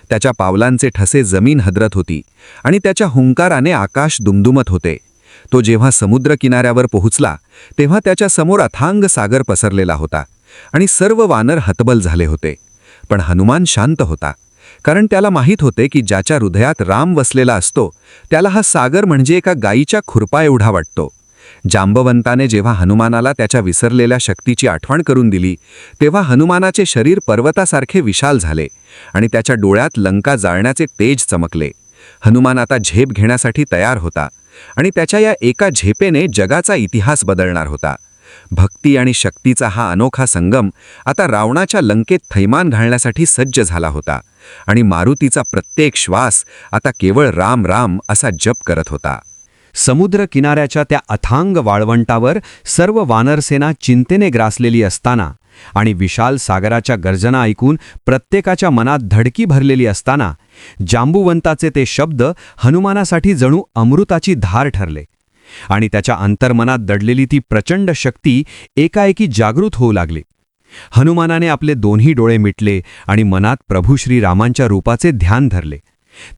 त्याच्या पावलांचे ठसे जमीन हदरत होती आणि त्याच्या हुंकाराने आकाश दुमदुमत होते. तो जेव्हा समुद्र किनाऱ्यावर पोहोचला तेव्हा त्याच्या समोर अथांग सागर पसरलेला होता आणि सर्व वानर हतबल झाले होते. पण हनुमान शांत होता, कारण त्याला माहीत होते की ज्याच्या हृदयात राम वसलेला असतो त्याला हा सागर म्हणजे एका गायीच्या खुरपा एवढा वाटतो. जांबवंताने जेव्हा हनुमानाला त्याच्या विसरलेल्या शक्तीची आठवण करून दिली तेव्हा हनुमानाचे शरीर पर्वतासारखे विशाल झाले आणि त्याच्या डोळ्यात लंका जाळण्याचे तेज चमकले. हनुमान आता झेप घेण्यासाठी तयार होता आणि त्याच्या या एका झेपेने जगाचा इतिहास बदलणार होता. भक्ती आणि शक्तीचा हा अनोखा संगम आता रावणाच्या लंकेत थैमान घालण्यासाठी सज्ज झाला होता आणि मारुतीचा प्रत्येक श्वास आता केवळ राम राम असा जप करत होता. समुद्र किनाऱ्याच्या त्या अथांग वाळवंटावर सर्व वानरसेना चिंतेने ग्रासलेली असताना आणि विशाल सागराच्या गर्जना ऐकून प्रत्येकाच्या मनात धडकी भरलेली असताना जांबुवंताचे ते शब्द हनुमानासाठी जणू अमृताची धार ठरले आणि त्याच्या अंतर्मनात दडलेली ती प्रचंड शक्ती एकाएकी जागृत होऊ लागली. हनुमानाने आपले दोन्ही डोळे मिटले आणि मनात प्रभू श्रीरामांच्या रूपाचे ध्यान धरले.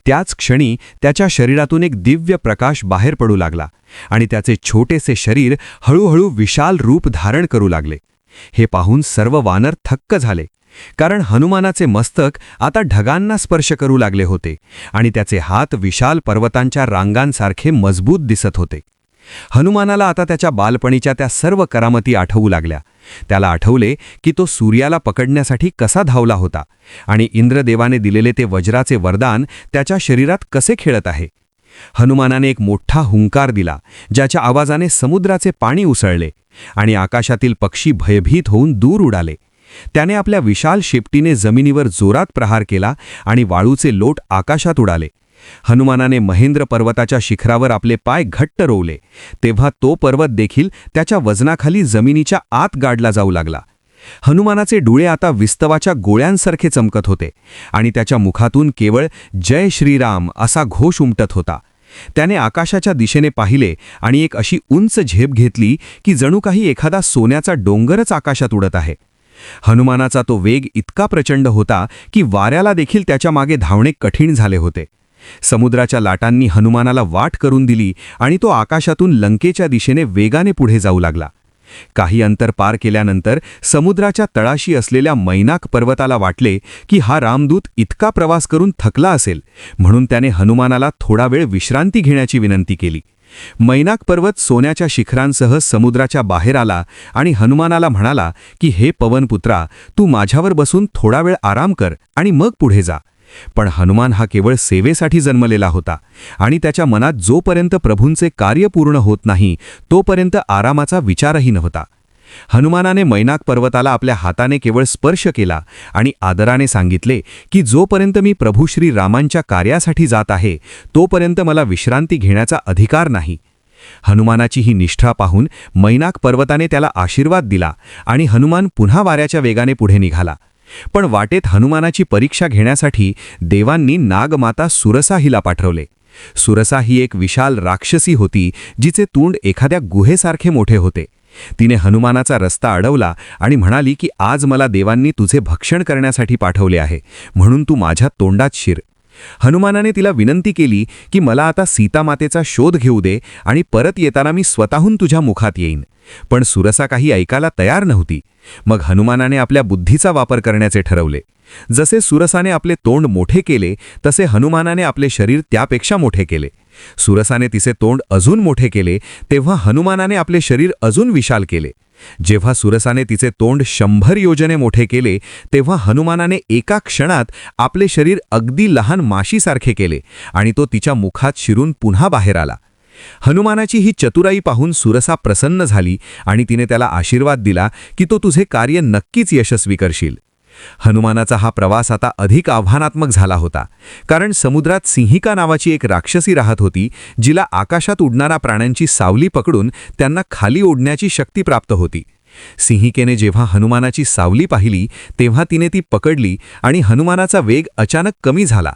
त्याच क्षणी त्याच्या शरीरातून एक दिव्य प्रकाश बाहेर पडू लागला आणि त्याचे छोटेसे शरीर हळूहळू विशाल रूप धारण करू लागले. हे पाहून सर्व वानर थक्क झाले, कारण हनुमानाचे मस्तक आता ढगांना स्पर्श करू लागले होते आणि त्याचे हात विशाल पर्वतांच्या रांगांसारखे मजबूत दिसत होते. हनुमानाला आता त्याच्या बालपणीच्या त्या सर्व करामती आठवू लागल्या. त्याला आठवले की तो सूर्याला पकडण्यासाठी कसा धावला होता आणि इंद्रदेवाने दिलेले ते वज्राचे वरदान त्याच्या शरीरात कसे खेळत आहे. हनुमानाने एक मोठा हुंकार दिला, ज्याच्या आवाजाने समुद्राचे पाणी उसळले आणि आकाशातील पक्षी भयभीत होऊन दूर उडाले. त्याने आपल्या विशाल शेपटीने जमिनीवर जोरात प्रहार केला आणि वाळूचे लोट आकाशात उडाले. हनुमानाने महेंद्र पर्वताच्या शिखरावर आपले पाय घट्ट रोवले, तेव्हा तो पर्वत देखील त्याच्या वजनाखाली जमिनीच्या आत गाडला जाऊ लागला. हनुमानाचे डोळे आता विस्तवाच्या गोळ्यांसारखे चमकत होते आणि त्याच्या मुखातून केवळ जय श्रीराम असा घोष उमटत होता. त्याने आकाशाच्या दिशेने पाहिले आणि एक अशी उंच झेप घेतली की जणू काही एखादा सोन्याचा डोंगरच आकाशात उडत आहे. हनुमानाचा तो वेग इतका प्रचंड होता की वाऱ्याला देखील त्याच्या मागे धावणे कठीण झाले होते. समुद्राच्या लाटांनी हनुमानाला वाट करून दिली आणि तो आकाशातून लंकेच्या दिशेने वेगाने पुढे जाऊ लागला. काही अंतर पार केल्यानंतर समुद्राच्या तळाशी असलेल्या मैनाक पर्वताला वाटले की हा रामदूत इतका प्रवास करून थकला असेल, म्हणून त्याने हनुमानाला थोडा वेळ विश्रांती घेण्याची विनंती केली. मैनाक पर्वत सोन्याच्या शिखरांसह समुद्राच्या बाहेर आला आणि हनुमानाला म्हणाला की हे पवनपुत्रा, तू माझ्यावर बसून थोडा वेळ आराम कर आणि मग पुढे जा. पण हनुमान हा केवळ सेवेसाठी जन्मलेला होता आणि त्याच्या मनात जोपर्यंत प्रभूंचे कार्य पूर्ण होत नाही तोपर्यंत आरामाचा विचारही नव्हता. हनुमानाने मैनाक पर्वताला आपल्या हाताने केवळ स्पर्श केला आणि आदराने सांगितले की जोपर्यंत मी प्रभू श्री रामांच्या कार्यासाठी जात आहे तोपर्यंत मला विश्रांती घेण्याचा अधिकार नाही. हनुमानाची ही निष्ठा पाहून मैनाक पर्वताने त्याला आशीर्वाद दिला आणि हनुमान पुन्हा वाऱ्याच्या वेगाने पुढे निघाला. पण वाटेत हनुमानाची परीक्षा घेण्यासाठी देवांनी नागमाता सुरसा हिला पाठवले. सुरसा ही एक विशाल राक्षसी होती जिचे तोंड एखाद्या गुहेसारखे मोठे होते. तिने हनुमानाचा रस्ता अडवला आणि म्हणाली की आज मला देवांनी तुझे भक्षण करण्यासाठी पाठवले आहे, म्हणून तू माझ्या तोंडात शिर. हनुमानाने तिला विनंती केली की मला आता सीतामातेचा शोध घेऊ दे आणि परत येताना मी स्वतःहून तुझ्या मुखात येईन. पण सुरसा काही ऐकायला तयार नव्हती. मग हनुमानाने आपल्या बुद्धीचा वापर करण्याचे ठरवले. जसे सुरसाने आपले तोंड मोठे केले तसे हनुमानाने आपले शरीर त्यापेक्षा मोठे केले. सुरसाने तिचे तोंड अजून मोठे केले तेव्हा हनुमानाने आपले शरीर अजून विशाल केले. जेव्हा सुरसाने तिचे तोंड 100 योजने मोठे केले तेव्हा हनुमानाने एका क्षणात आपले शरीर अगदी लहान माशीसारखे केले आणि तो तिच्या मुखात शिरून पुन्हा बाहेर आला. हनुमानाची ही चतुराई पाहून सुरसा प्रसन्न झाली आणि तिने त्याला आशीर्वाद दिला की तो तुझे कार्य नक्कीच यशस्वी करशील. हनुमानाचा हा प्रवास आता अधिक आव्हानात्मक झाला होता, कारण समुद्रात सिंहिका नावाची एक राक्षसी राहत होती जिला आकाशात उडणाऱ्या प्राण्यांची सावली पकडून त्यांना खाली ओढण्याची शक्ती प्राप्त होती. सिंहिकेने जेव्हा हनुमानाची सावली पाहिली तेव्हा तिने ती पकडली आणि हनुमानाचा वेग अचानक कमी झाला.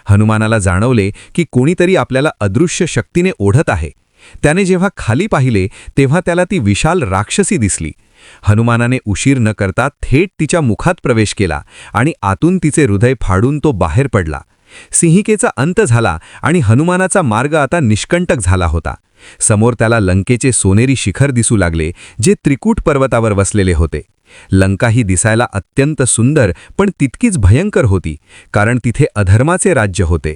हनुमानाला जाणवले की कोणीतरी आपल्याला अदृश्य शक्तीने ओढत आहे. त्याने जेव्हा खाली पाहिले तेव्हा त्याला ती विशाल राक्षसी दिसली. हनुमानाने उशीर न करता थेट तिच्या मुखात प्रवेश केला आणि आतून तिचे हृदय फाडून तो बाहेर पडला. सिंहिकेचा अंत झाला आणि हनुमानाचा मार्ग आता निष्कंटक झाला होता. समोर त्याला लंकेचे सोनेरी शिखर दिसू लागले जे त्रिकूट पर्वतावर वसलेले होते. लंका ही दिसायला अत्यंत सुंदर पण तितकीच भयंकर होती, कारण तिथे अधर्माचे राज्य होते.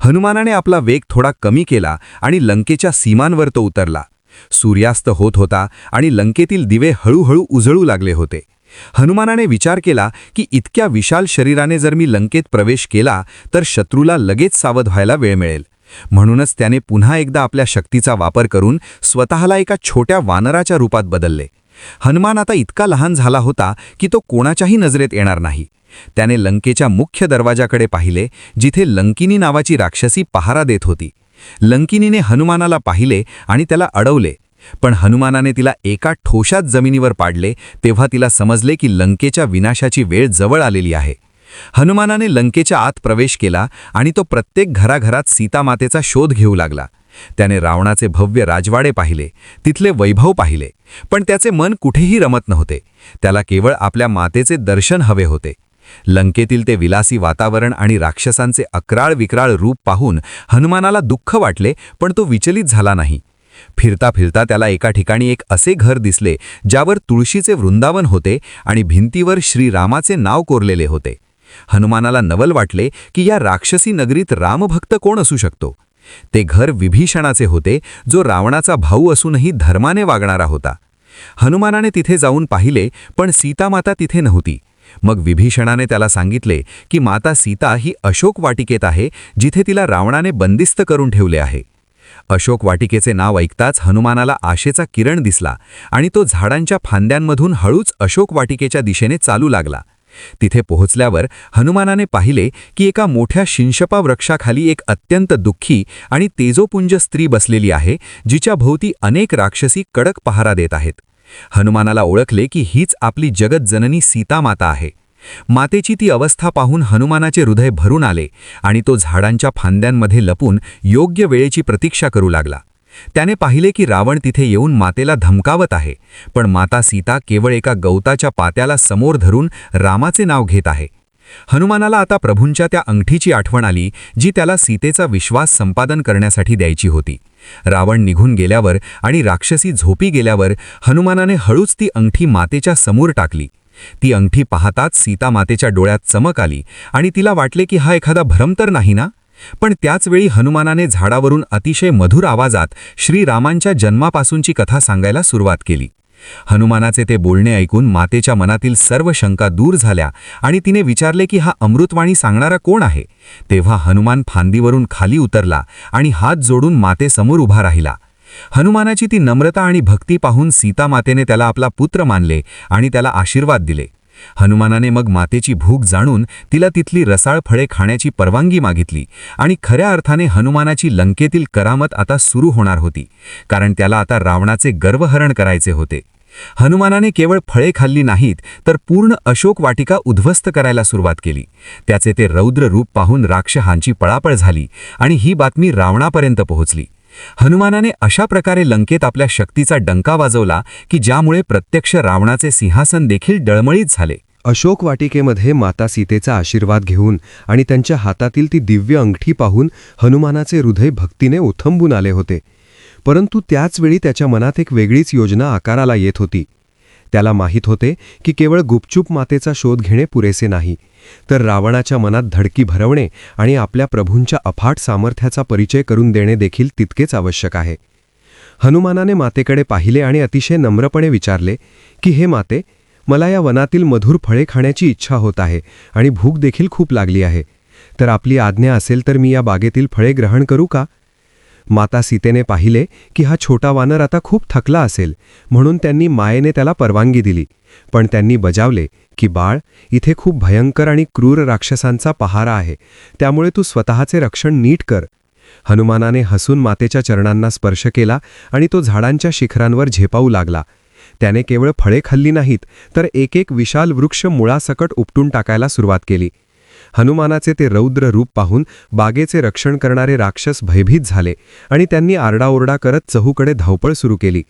हनुमानाने आपला वेग थोडा कमी केला आणि लंकेच्या सीमांवर तो उतरला. सूर्यास्त होत होता आणि लंकेतील दिवे हळूहळू उजळू लागले होते. हनुमानाने विचार केला की इतक्या विशाल शरीराने जर मी लंकेत प्रवेश केला तर शत्रूला लगेच सावध व्हायला वेळ मिळेल. म्हणूनच त्याने पुन्हा एकदा आपल्या शक्तीचा वापर करून स्वतःला एका छोट्या वानराच्या रूपात बदलले. हनुमान आता इतका लहान झाला होता की तो कोणाच्याही नजरेत येणार नाही. त्याने लंकेच्या मुख्य दरवाजाकडे पाहिले जिथे लंकिनी नावाची राक्षसी पहारा देत होती. लंकिनीने हनुमानाला पाहिले आणि त्याला अडवले, पण हनुमानाने तिला एका ठोशात जमिनीवर पाडले तेव्हा तिला समजले की लंकेच्या विनाशाची वेळ जवळ आलेली आहे. हनुमानाने लंकेच्या आत प्रवेश केला आणि तो प्रत्येक घराघरात सीतामातेचा शोध घेऊ लागला. त्याने रावणाचे भव्य राजवाडे पाहिले, तिथले वैभव पाहिले, पण त्याचे मन कुठेही रमत नव्हते. त्याला केवळ आपल्या मातेचे दर्शन हवे होते. लंकेतील ते विलासी वातावरण आणि राक्षसांचे अक्राळ विक्राळ रूप पाहून हनुमानाला दुःख वाटले, पण तो विचलित झाला नाही. फिरता फिरता त्याला एका ठिकाणी एक असे घर दिसले ज्यावर तुळशीचे वृंदावन होते आणि भिंतीवर श्रीरामाचे नाव कोरलेले होते. हनुमानाला नवल वाटले की या राक्षसी नगरीत रामभक्त कोण असू शकतो. ते घर विभीषणाचे होते, जो रावणाचा भाऊ असूनही धर्माने वागणारा होता. हनुमानाने तिथे जाऊन पाहिले, पण सीतामाता तिथे नव्हती. मग विभीषणाने त्याला सांगितले की माता सीता ही अशोक वाटिकेत आहे, जिथे तिला रावणाने बंदिस्त करून ठेवले आहे. अशोक वाटिकेचे नाव ऐकताच हनुमानाला आशेचा किरण दिसला आणि तो झाडांच्या फांद्यांमधून हळूच अशोक वाटिकेच्या दिशेने चालू लागला. तिथे पोहोचल्यावर हनुमानाने पाहिले की एका मोठ्या शिंशपा वृक्षाखाली एक अत्यंत दुःखी आणि तेजोपुंज स्त्री बसलेली आहे, जिच्या भोवती अनेक राक्षसी कडक पहारा देत आहेत. हनुमानाला ओळखले की हीच आपली जगत जननी सीतामाता आहे. मातेची ती अवस्था पाहून हनुमानाचे हृदय भरून आले आणि तो झाडांच्या फांद्यांमध्ये लपून योग्य वेळेची प्रतीक्षा करू लागला. त्याने पाहिले की रावण तिथे येऊन मातेला धमकावत आहे, पण माता सीता केवळ एका गवताच्या पात्याला समोर धरून रामाचे नाव घेत आहे. हनुमानाला आता प्रभूंच्या त्या अंगठीची आठवण आली, जी त्याला सीतेचा विश्वास संपादन करण्यासाठी द्यायची होती. रावण निघून गेल्यावर आणि राक्षसी झोपी गेल्यावर हनुमानाने हळूच ती अंगठी मातेच्या समोर टाकली. ती अंगठी पाहताच सीता मातेच्या डोळ्यात चमक आली आणि तिला वाटले की हा एखादा भ्रम तर नाही ना. पण त्याचवेळी हनुमानाने झाडावरून अतिशय मधुर आवाजात श्रीरामांच्या जन्मापासूनची कथा सांगायला सुरुवात केली. हनुमानाचे ते बोलणे ऐकून मातेच्या मनातील सर्व शंका दूर झाल्या आणि तिने विचारले की हा अमृतवाणी सांगणारा कोण आहे. तेव्हा हनुमान फांदीवरून खाली उतरला आणि हात जोडून मातेसमोर उभा राहिला. हनुमानाची ती नम्रता आणि भक्ती पाहून सीतामातेने त्याला आपला पुत्र मानले आणि त्याला आशीर्वाद दिले. हनुमानाने मग मातेची भूक जाणून तिला तिथली रसाळ फळे खाण्याची परवानगी मागितली आणि खऱ्या अर्थाने हनुमानाची लंकेतील करामत आता सुरू होणार होती, कारण त्याला आता रावणाचे गर्वहरण करायचे होते. हनुमानाने केवळ फळे खाल्ली नाहीत तर पूर्ण अशोक वाटिका उद्ध्वस्त करायला सुरुवात केली. त्याचे ते रौद्र रूप पाहून राक्षसांची पळापळ झाली आणि ही बातमी रावणापर्यंत पोहोचली. हनुमानाने अशा प्रकारे लंकेत आपल्या शक्तीचा डंका वाजवला की ज्यामुळे प्रत्यक्ष रावणाचे सिंहासन देखील डळमळीत झाले. अशोक वाटिकेमध्ये माता सीतेचा आशीर्वाद घेऊन आणि त्यांच्या हातातील ती दिव्य अंगठी पाहून हनुमानाचे हृदय भक्तीने ओथंबून आले होते. परंतु त्याचवेळी त्याच्या मनात एक वेगळीच योजना आकाराला येत होती. त्याला माहीत होते की केवळ गुपचूप मातेचा शोध घेणे पुरेसे नाही, तर रावणाच्या मनात धडकी भरवणे आणि आपल्या प्रभूंच्या अफाट सामर्थ्याचा परिचय करून देणे देखील तितकेच आवश्यक आहे. हनुमानाने मातेकडे पाहिले आणि अतिशय नम्रपणे विचारले की हे माते, मला या वनातील मधुर फळे खाण्याची इच्छा होत आहे आणि भूक देखील खूप लागली आहे. तर आपली आज्ञा असेल तर मी या बागेतील फळे ग्रहण करू का? माता सीतेने पाहिले की हा छोटा वानर आता खूप थकला असेल, म्हणून त्यांनी मायेने त्याला परवानगी दिली. पण त्यांनी बजावले की बाळ, इथे खूप भयंकर आणि क्रूर राक्षसांचा पहारा आहे, त्यामुळे तू स्वतःचे रक्षण नीट कर. हनुमानाने हसून मातेच्या चरणांना स्पर्श केला आणि तो झाडांच्या शिखरांवर झेपावू लागला. त्याने केवळ फळे खाल्ली नाहीत तर एक एक विशाल वृक्ष मुळासकट उपटून टाकायला सुरुवात केली. हनुमानाचे ते रौद्र रूप पाहून बागेचे रक्षण करणारे राक्षस भयभीत झाले आणि त्यांनी आरडाओरडा करत चहूकडे धावपळ सुरू केली.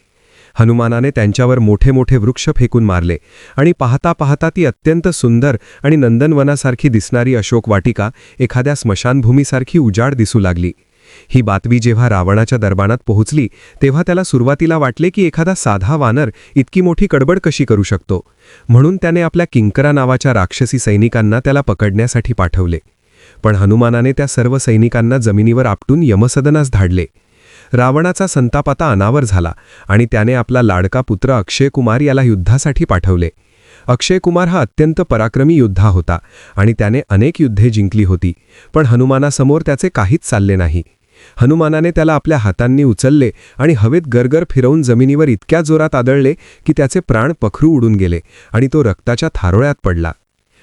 हनुमानाने त्यांच्यावर मोठे मोठे वृक्ष फेकून मारले आणि पाहता पाहता ती अत्यंत सुंदर आणि नंदनवनासारखी दिसणारी अशोक वाटिका एखाद्या स्मशानभूमीसारखी उजाड दिसू लागली. ही बातमी जेव्हा रावणाच्या दरबारात पोहोचली तेव्हा त्याला सुरुवातीला वाटले की एखादा साधा वानर इतकी मोठी गडबड कशी करू शकतो, म्हणून त्याने आपल्या किंकरा नावाच्या राक्षसी सैनिकांना त्याला पकडण्यासाठी पाठवले. पण हनुमानाने त्या सर्व सैनिकांना जमिनीवर आपटून यमसदनास धाडले. रावणाचा संताप आता अनावर झाला आणि त्याने आपला लाडका पुत्र अक्षय कुमार याला युद्धासाठी पाठवले. अक्षय कुमार हा अत्यंत पराक्रमी योद्धा होता आणि त्याने अनेक युद्धे जिंकली होती, पण हनुमानासमोर त्याचे काहीच चालले नाही. हनुमानाने त्याला आपल्या हातांनी उचलले आणि हवेत गरगर फिरवून जमिनीवर इतक्या जोरात आदळले की त्याचे प्राण पखरू उडून गेले आणि तो रक्ताच्या थारोळ्यात पडला.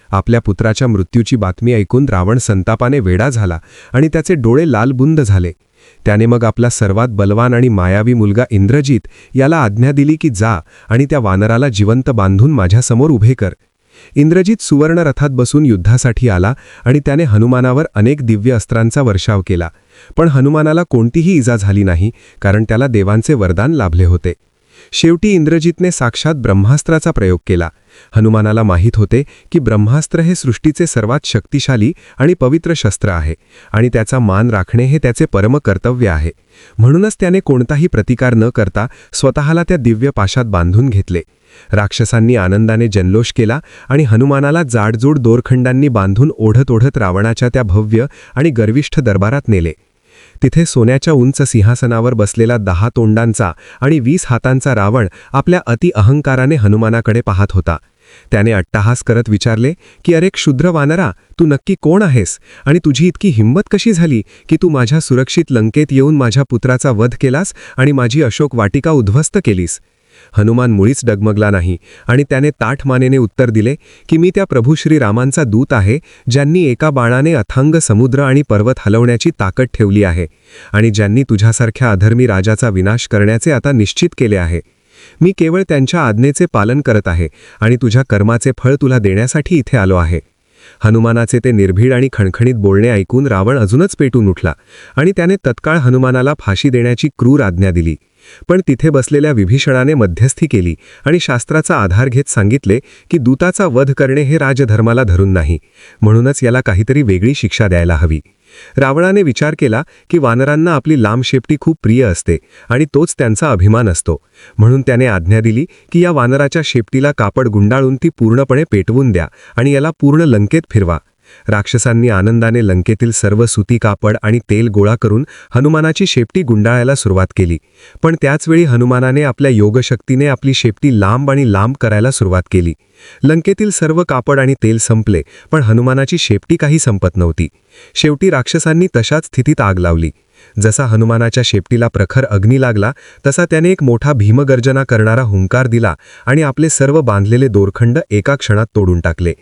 आपल्या पुत्राच्या मृत्यूची बातमी ऐकून रावण संतापाने वेडा झाला आणि त्याचे डोळे लालबुंद झाले. त्याने मग आपला सर्वात बलवान आणि मायावी मुलगा इंद्रजित याला आज्ञा दिली की जा आणि त्या वानराला जिवंत बांधून माझ्यासमोर उभे कर. इंद्रजित सुवर्ण रथात बसून युद्धासाठी आला आणि त्याने हनुमानावर अनेक दिव्य अस्त्रांचा वर्षाव केला, पण हनुमानाला कोणतीही इजा झाली नाही, कारण त्याला देवांचे वरदान लाभले होते. शेवटी इंद्रजितने साक्षात ब्रह्मास्त्राचा प्रयोग केला. हनुमानाला माहीत होते की ब्रह्मास्त्र हे सृष्टीचे सर्वात शक्तिशाली आणि पवित्र शस्त्र आहे आणि त्याचा मान राखणे हे त्याचे परम कर्तव्य आहे. म्हणूनच त्याने कोणताही प्रतिकार न करता स्वतःला त्या दिव्य पाशात बांधून घेतले. राक्षसांनी आनंदाने जल्लोष केला आणि हनुमानाला जाडजूड दोरखंडांनी बांधून ओढत ओढत रावणाच्या त्या भव्य आणि गर्विष्ठ दरबारात नेले. तिथे सोन्याच्या उंच सिंहासनावर बसलेला 10 तोंडांचा आणि 20 हातांचा रावण आपल्या अति अहंकाराने हनुमानाकडे पाहत होता. त्याने अट्टहास करत विचारले की अरे क्षुद्र वानरा, तू नक्की कोण आहेस आणि तुझी इतकी हिंमत कशी झाली की तू माझ्या सुरक्षित लंकेत येऊन माझ्या पुत्राचा वध केलास आणि माझी अशोक वाटिका उद्ध्वस्त केलीस? हनुमान मुळीच डगमगला नाही आणि त्याने ताठ मानेने उत्तर दिले की मी त्या प्रभू श्रीरामांचा दूत आहे, ज्यांनी एका बाणाने अथांग समुद्र आणि पर्वत हलवण्याची ताकद ठेवली आहे आणि ज्यांनी तुझ्यासारख्या अधर्मी राजाचा विनाश करण्याचे आता निश्चित केले आहे. मी केवळ त्यांच्या आज्ञेचे पालन करत आहे आणि तुझ्या कर्माचे फळ तुला देण्यासाठी इथे आलो आहे. हनुमानाचे ते निर्भीड आणि खणखणीत बोलणे ऐकून रावण अजूनच पेटून उठला आणि त्याने तत्काळ हनुमानाला फाशी देण्याची क्रूर आज्ञा दिली. पण तिथे बसलेल्या विभीषणाने मध्यस्थी केली आणि शास्त्राचा आधार घेत सांगितले की दूताचा वध करणे हे राजधर्माला धरून नाही, म्हणूनच याला काहीतरी वेगळी शिक्षा द्यायला हवी. रावणाने विचार केला की वानरांना आपली लांब शेपटी खूप प्रिय असते आणि तोच त्यांचा अभिमान असतो, म्हणून त्याने आज्ञा दिली की या वानराच्या शेपटीला कापड गुंडाळून ती पूर्णपणे पेटवून द्या आणि याला पूर्ण लंकेत फिरवा. राक्षसांनी आनंदाने लंकेतील सर्व सुती कापड आणि तेल गोळा करून हनुमानाची शेपटी गुंडाळायला सुरुवात केली. पण त्याचवेळी हनुमानाने आपल्या योगशक्तीने आपली शेपटी लांब आणि लांब करायला सुरुवात केली. लंकेतील सर्व कापड आणि तेल संपले, पण हनुमानाची शेपटी काही संपत नव्हती. शेवटी राक्षसांनी तशाच स्थितीत आग लावली. जसा हनुमानाच्या शेपटीला प्रखर अग्नी लागला, तसा त्याने एक मोठा भीमगर्जना करणारा हुंकार दिला आणि आपले सर्व बांधलेले दोरखंड एका क्षणात तोडून टाकले.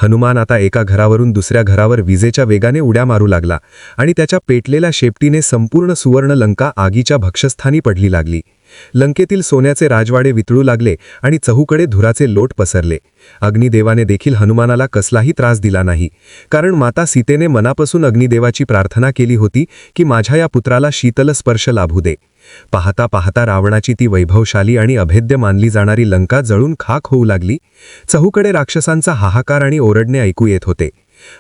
हनुमान आता एका घरावरून दुसऱ्या घरावर विजेच्या वेगाने उड्या मारू लागला आणि त्याच्या पेटलेल्या शेपटीने संपूर्ण सुवर्ण लंका आगीच्या भक्षस्थानी पडली लागली. लंकेतील सोन्याचे राजवाडे वितळू लागले आणि चहूकडे धुराचे लोट पसरले. अग्निदेवाने देखील हनुमानाला कसलाही त्रास दिला नाही, कारण माता सीतेने मनापासून अग्निदेवाची प्रार्थना केली होती की माझ्या या पुत्राला शीतल स्पर्श लाभू दे. पाहता पाहता रावणाची ती वैभवशाली आणि अभेद्य मानली जाणारी लंका जळून खाक होऊ लागली. चहूकडे राक्षसांचा हाहाकार आणि ओरडणे ऐकू येत होते.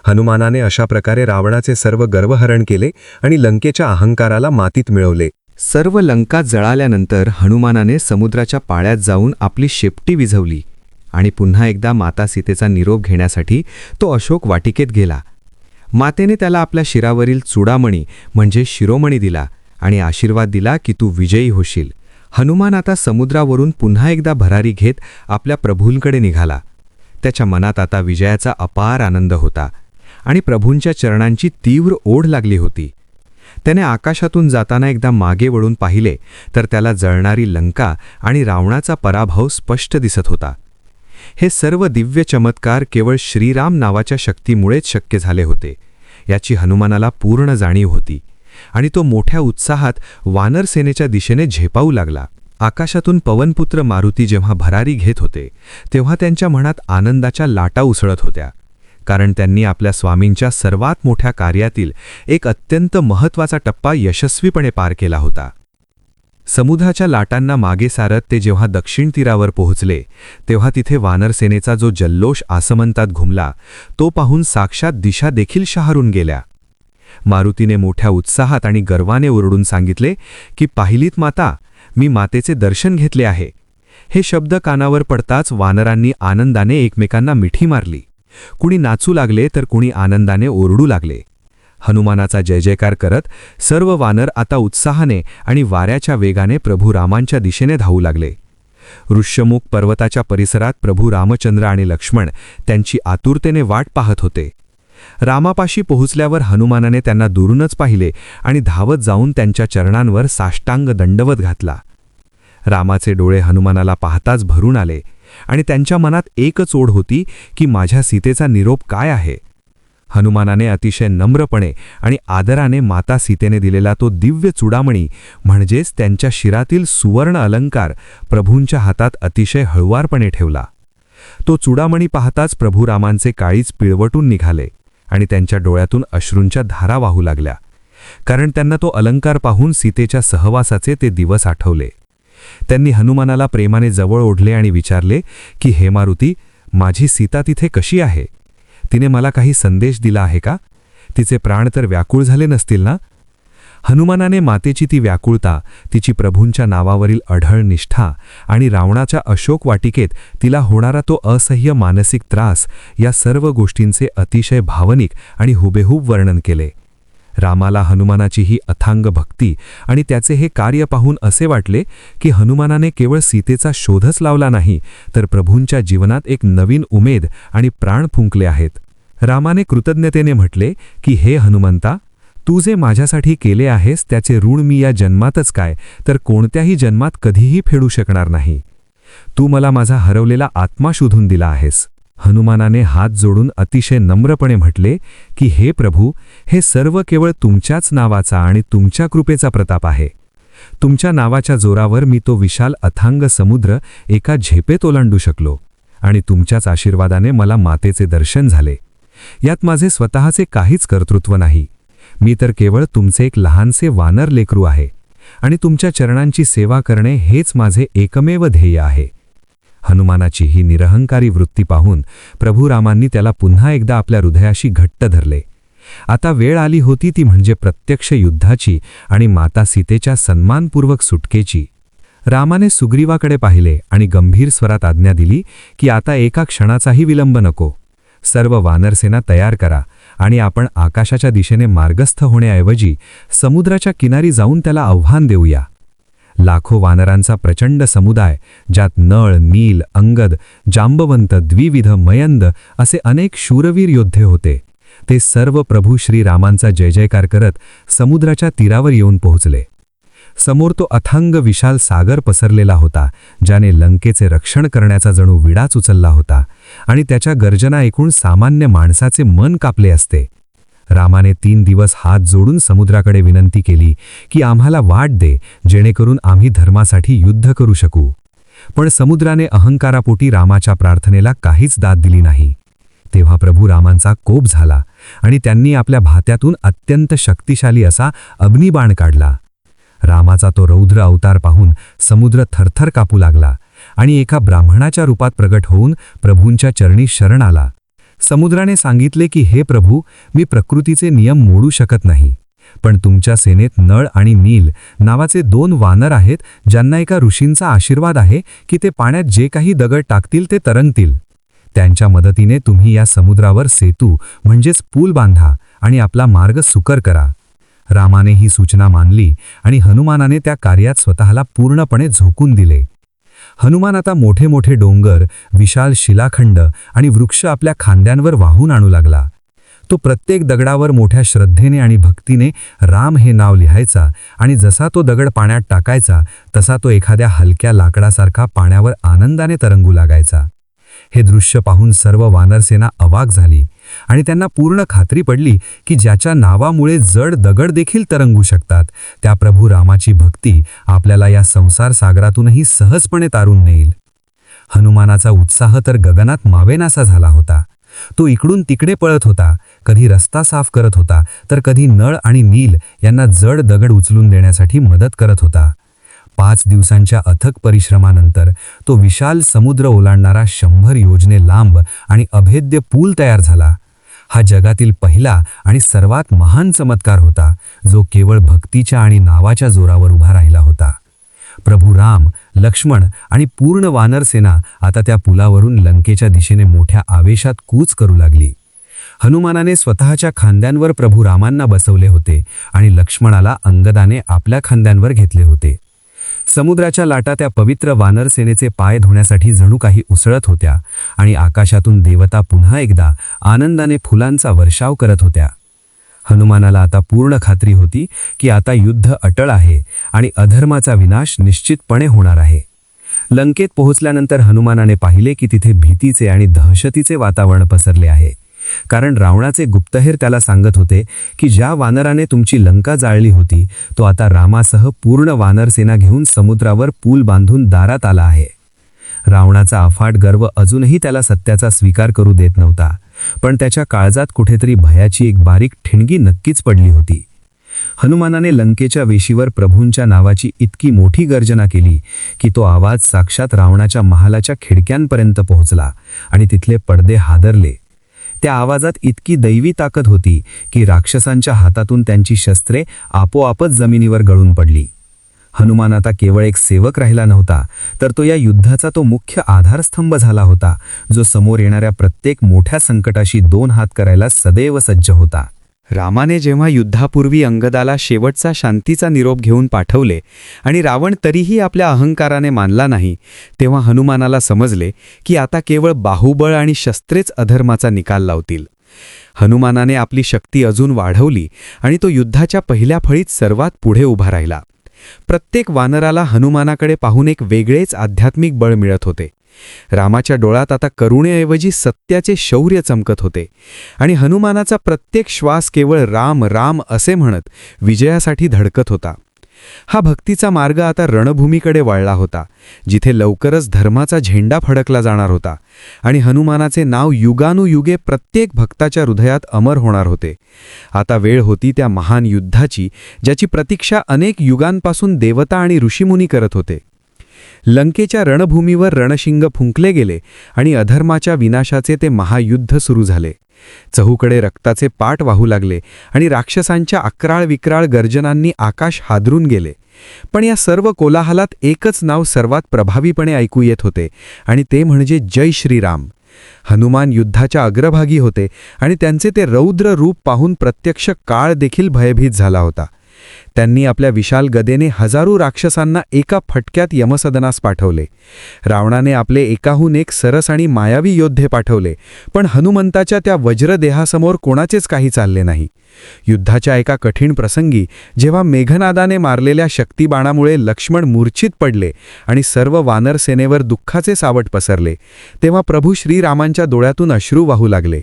हनुमानाने अशा प्रकारे रावणाचे सर्व गर्वहरण केले आणि लंकेच्या अहंकाराला मातीत मिळवले. सर्व लंका जळाल्यानंतर हनुमानाने समुद्राच्या पाळ्यात जाऊन आपली शेपटी विझवली आणि पुन्हा एकदा माता सीतेचा निरोप घेण्यासाठी तो अशोक वाटिकेत गेला. मातेने त्याला आपल्या शिरावरील चूडामणी म्हणजे शिरोमणी दिला आणि आशीर्वाद दिला की तू विजयी होशील. हनुमान आता समुद्रावरून पुन्हा एकदा भरारी घेत आपल्या प्रभूंकडे निघाला. त्याच्या मनात आता विजयाचा अपार आनंद होता आणि प्रभूंच्या चरणांची तीव्र ओढ लागली होती. त्याने आकाशातून जाताना एकदा मागे वळून पाहिले तर त्याला जळणारी लंका आणि रावणाचा पराभव स्पष्ट दिसत होता. हे सर्व दिव्य चमत्कार केवळ श्रीराम नावाच्या शक्तीमुळेच शक्य झाले होते, याची हनुमानाला पूर्ण जाणीव होती आणि तो मोठ्या उत्साहात वानर सेनेच्या दिशेने झेपावू लागला. आकाशातून पवनपुत्र मारुती जेव्हा भरारी घेत होते तेव्हा त्यांच्या मनात आनंदाच्या लाटा उसळत होत्या, कारण त्यांनी आपल्या स्वामींच्या सर्वात मोठ्या कार्यातील एक अत्यंत महत्त्वाचा टप्पा यशस्वीपणे पार केला होता. समुद्राच्या लाटांना मागे सारत ते जेव्हा दक्षिण तीरावर पोहोचले तेव्हा तिथे वानरसेनेचा जो जल्लोष आसमंतात घुमला तो पाहून साक्षात दिशा देखील शहारून गेल्या. मारुतीने मोठ्या उत्साहात आणि गर्वाने ओरडून सांगितले की पाहिलीत माता, मी मातेचे दर्शन घेतले आहे. हे शब्द कानावर पडताच वानरांनी आनंदाने एकमेकांना मिठी मारली. कुणी नाचू लागले तर कुणी आनंदाने ओरडू लागले. हनुमानाचा जय जयकार करत सर्व वानर आता उत्साहाने आणि वाऱ्याच्या वेगाने प्रभू रामांच्या दिशेने धावू लागले. ऋष्यमुख पर्वताच्या परिसरात प्रभू रामचंद्र आणि लक्ष्मण त्यांची आतुरतेने वाट पाहत होते. रामापाशी पोहोचल्यावर हनुमानाने त्यांना दुरूनच पाहिले आणि धावत जाऊन त्यांच्या चरणांवर साष्टांग दंडवत घातला. रामाचे डोळे हनुमानाला पाहताच भरून आले आणि त्यांच्या मनात एकच ओढ होती की माझ्या सीतेचा निरोप काय आहे. हनुमानाने अतिशय नम्रपणे आणि आदराने माता सीतेने दिलेला तो दिव्य चूडामणी म्हणजेच त्यांच्या शिरातील सुवर्ण अलंकार प्रभूंच्या हातात अतिशय हळुवारपणे ठेवला. तो चूडामणी पाहताच प्रभू रामांचे काळीज पिळवटून निघाले आणि त्यांच्या डोळ्यातून अश्रूंच्या धारा वाहू लागल्या, कारण त्यांना तो अलंकार पाहून सीतेच्या सहवासाचे ते दिवस आठवले. त्यांनी हनुमानाला प्रेमाने जवळ ओढले आणि विचारले की हे मारुती, माझी सीता तिथे कशी आहे? तिने मला काही संदेश दिला आहे का? तिचे प्राण तर व्याकुळ झाले नसतील ना? हनुमानाने मातेची ती व्याकुळता, तिची प्रभूंच्या नावावरील अढळ निष्ठा आणि रावणाच्या अशोक वाटिकेत तिला होणारा तो असह्य मानसिक त्रास या सर्व गोष्टींचे अतिशय भावनिक आणि हुबेहूब वर्णन केले. रामाला हनुमानाची ही अथांग भक्ती आणि त्याचे हे कार्य पाहून असे वाटले की हनुमानाने केवळ सीतेचा शोधच लावला नाही, तर प्रभूंच्या जीवनात एक नवीन उमेद आणि प्राण फुंकले आहेत. रामाने कृतज्ञतेने म्हटले की हे हनुमंता, तू जे माझ्यासाठी केले आहेस त्याचे ऋण मी या जन्मातच काय तर कोणत्याही जन्मात कधीही फेडू शकणार नाही. तू मला माझा हरवलेला आत्मा शोधून दिला आहेस. हनुमानाने हात जोडून अतिशय नम्रपणे म्हटले की हे प्रभू, हे सर्व केवळ तुमच्याच नावाचा आणि तुमच्या कृपेचा प्रताप आहे. तुमच्या नावाच्या जोरावर मी तो विशाल अथांग समुद्र एका झेपेत ओलांडू शकलो आणि तुमच्याच आशीर्वादाने मला मातेचे दर्शन झाले. यात माझे स्वतःचे काहीच कर्तृत्व नाही. मी तर केवळ तुमचे एक लहानसे वानर लेकरू आहे आणि तुमच्या चरणांची सेवा करणे हेच माझे एकमेव ध्येय आहे. हनुमानाची ही निरहंकारी वृत्ती पाहून प्रभू रामांनी त्याला पुन्हा एकदा आपल्या हृदयाशी घट्ट धरले. आता वेळ आली होती ती म्हणजे प्रत्यक्ष युद्धाची आणि माता सीतेच्या सन्मानपूर्वक सुटकेची. रामाने सुग्रीवाकडे पाहिले आणि गंभीर स्वरात आज्ञा दिली की आता एका क्षणाचाही विलंब नको. सर्व वानरसेना तयार करा आणि आपण आकाशाच्या दिशेने मार्गस्थ होण्याऐवजी समुद्राच्या किनारी जाऊन त्याला आव्हान देऊया. लाखो वानरांचा प्रचंड समुदाय, ज्यात नळ, नील, अंगद, जांबवंत, द्विविध, मयंद असे अनेक शूरवीर योद्धे होते. ते सर्व प्रभू श्रीरामांचा जय जयकार करत समुद्राच्या तीरावर येऊन पोहोचले. समोर तो अथांग विशाल सागर पसरलेला होता, ज्याने लंकेचे रक्षण करण्याचा जणू विडाच उचलला होता आणि त्याच्या गर्जना ऐकून सामान्य माणसाचे मन कापले असते. रामाने 3 दिवस हात जोडून समुद्राकडे विनंती केली की आम्हाला वाट दे, जेणेकरून आम्ही धर्मासाठी युद्ध करू शकू. पण समुद्राने अहंकारापोटी रामाच्या प्रार्थनेला काहीच दाद दिली नाही. तेव्हा प्रभू रामांचा कोप झाला आणि त्यांनी आपल्या भात्यातून अत्यंत शक्तिशाली असा अग्निबाण काढला. रामाचा तो रौद्र अवतार पाहून समुद्र थरथर कापू लागला आणि एका ब्राह्मणाच्या रूपात प्रगट होऊन प्रभूंच्या चरणी शरण आला. समुद्राने सांगितले की हे प्रभू, मी प्रकृतीचे नियम मोडू शकत नाही, पण तुमच्या सेनेत नळ आणि नील नावाचे 2 वानर आहेत, ज्यांना एका ऋषींचा आशीर्वाद आहे की ते पाण्यात जे काही दगड टाकतील ते तरंगतील. त्यांच्या मदतीने तुम्ही या समुद्रावर सेतू म्हणजेच पूल बांधा आणि आपला मार्ग सुकर करा. रामाने ही सूचना मानली आणि हनुमानाने त्या कार्यात स्वतःला पूर्णपणे झोकून दिले. हनुमान आता मोठे मोठे डोंगर, विशाल शिलाखंड आणि वृक्ष आपल्या खांद्यांवर वाहून आणू लागला. तो प्रत्येक दगडावर मोठ्या श्रद्धेने आणि भक्तीने राम हे नाव लिहायचा आणि जसा तो दगड पाण्यात टाकायचा तसा तो एखाद्या हलक्या लाकडासारखा पाण्यावर आनंदाने तरंगू लागायचा. हे दृश्य पाहून सर्व वानरसेना अवाक झाली आणि त्यांना पूर्ण खात्री पडली की ज्याच्या नावामुळे जड दगड देखील तरंगू शकतात, त्या प्रभू रामाची भक्ती आपल्याला या संसार सागरातूनही सहजपणे तारून नेईल. हनुमानाचा उत्साह तर गगनात मावेनासा झाला होता. तो इकडून तिकडे पळत होता, कधी रस्ता साफ करत होता तर कधी नळ आणि नील यांना जड दगड उचलून देण्यासाठी मदत करत होता. 5 दिवसांच्या अथक परिश्रमानंतर तो विशाल समुद्र ओलांडणारा 100 योजने लांब आणि अभेद्य पूल तयार झाला. हा जगातील पहिला आणि सर्वात महान चमत्कार होता, जो केवळ भक्तीच्या आणि नावाच्या जोरावर उभा राहिला होता. प्रभू राम, लक्ष्मण आणि पूर्ण वानरसेना आता त्या पुलावरून लंकेच्या दिशेने मोठ्या आवेशात कूच करू लागली. हनुमानाने स्वतःच्या खांद्यांवर प्रभू रामांना बसवले होते आणि लक्ष्मणाला अंगदाने आपल्या खांद्यांवर घेतले होते. समुद्राच्या लाटा त्या पवित्र वानरसेनेचे पाय धुण्यासाठी जणू काही उसळत होत्या आणि आकाशातून देवता पुन्हा एकदा आनंदाने फुलांचा वर्षाव करत होत्या. हनुमानाला आता पूर्ण खात्री होती की आता युद्ध अटळ आहे आणि अधर्माचा विनाश निश्चितपणे होणार आहे. लंकेत पोहोचल्यानंतर हनुमानाने पाहिले की तिथे भीतीचे आणि दहशतीचे वातावरण पसरले आहे. कारण रावणाचे गुप्तहेर त्याला सांगत होते की ज्या वानराने तुमची लंका जाळली होती तो आता रामासह पूर्ण वानरसेना घेऊन समुद्रावर पूल बांधून दारात आला आहे. रावणाचा अफाट गर्व अजूनही त्याला सत्याचा स्वीकार करू देत नव्हता, पण त्याच्या काळजात कुठेतरी भयाची एक बारीक ठिणगी नक्कीच पडली होती. हनुमानाने लंकेच्या वेशीवर प्रभूंच्या नावाची इतकी मोठी गर्जना केली की तो आवाज साक्षात रावणाच्या महालाच्या खिडक्यांपर्यंत पोहोचला आणि तिथले पडदे हादरले. त्या आवाजात इतकी दैवी ताकद होती की राक्षसांच्या हातातून त्यांची शस्त्रे आपोआपच जमिनीवर गळून पडली. हनुमान आता केवळ एक सेवक राहिला नव्हता, तर तो या युद्धाचा तो मुख्य आधारस्तंभ झाला होता, जो समोर येणाऱ्या प्रत्येक मोठ्या संकटाशी 2 हात करायला सदैव सज्ज होता. रामाने जेव्हा युद्धापूर्वी अंगदाला शेवटचा शांतीचा निरोप घेऊन पाठवले आणि रावण तरीही आपल्या अहंकाराने मानला नाही, तेव्हा हनुमानाला समजले की आता केवळ बाहुबळ आणि शस्त्रेच अधर्माचा निकाल लावतील. हनुमानाने आपली शक्ती अजून वाढवली आणि तो युद्धाच्या पहिल्या फळीत सर्वात पुढे उभा राहिला. प्रत्येक वानराला हनुमानाकडे पाहून एक वेगळेच आध्यात्मिक बळ मिळत होते. रामाच्या डोळ्यात आता करुणेऐवजी सत्याचे शौर्य चमकत होते आणि हनुमानाचा प्रत्येक श्वास केवळ राम राम असे म्हणत विजयासाठी धडकत होता. हा भक्तीचा मार्ग आता रणभूमीकडे वळला होता, जिथे लवकरच धर्माचा झेंडा फडकला जाणार होता आणि हनुमानाचे नाव युगानुयुगे प्रत्येक भक्ताच्या हृदयात अमर होणार होते. आता वेळ होती त्या महान युद्धाची, ज्याची प्रतीक्षा अनेक युगांपासून देवता आणि ऋषीमुनी करत होते. लंकेच्या रणभूमीवर रणशिंग फुंकले गेले आणि अधर्माच्या विनाशाचे ते महायुद्ध सुरू झाले. चहूकडे रक्ताचे पाट वाहू लागले आणि राक्षसांच्या अक्राळ विक्राळ गर्जनांनी आकाश हादरून गेले. पण या सर्व कोलाहलात एकच नाव सर्वात प्रभावीपणे ऐकू येत होते आणि ते म्हणजे जय श्रीराम. हनुमान युद्धाच्या अग्रभागी होते आणि त्यांचे ते रौद्र रूप पाहून प्रत्यक्ष काळ देखील भयभीत झाला होता. त्यांनी आपल्या विशाल गदेने हजारो राक्षसांना एका फटक्यात यमसदनास पाठवले. रावणाने आपले एकाहून एक सरस आणि मायावी योद्धे पाठवले, पण हनुमंताच्या त्या वज्रदेहासमोर कोणाचेच काही चालले नाही. युद्धाच्या एका कठीण प्रसंगी जेव्हा मेघनादाने मारलेल्या शक्तिबाणामुळे लक्ष्मण मूर्छित पडले आणि सर्व वानर सेनेवर दुःखाचे सावट पसरले, तेव्हा प्रभू श्रीरामांच्या डोळ्यातून अश्रू वाहू लागले.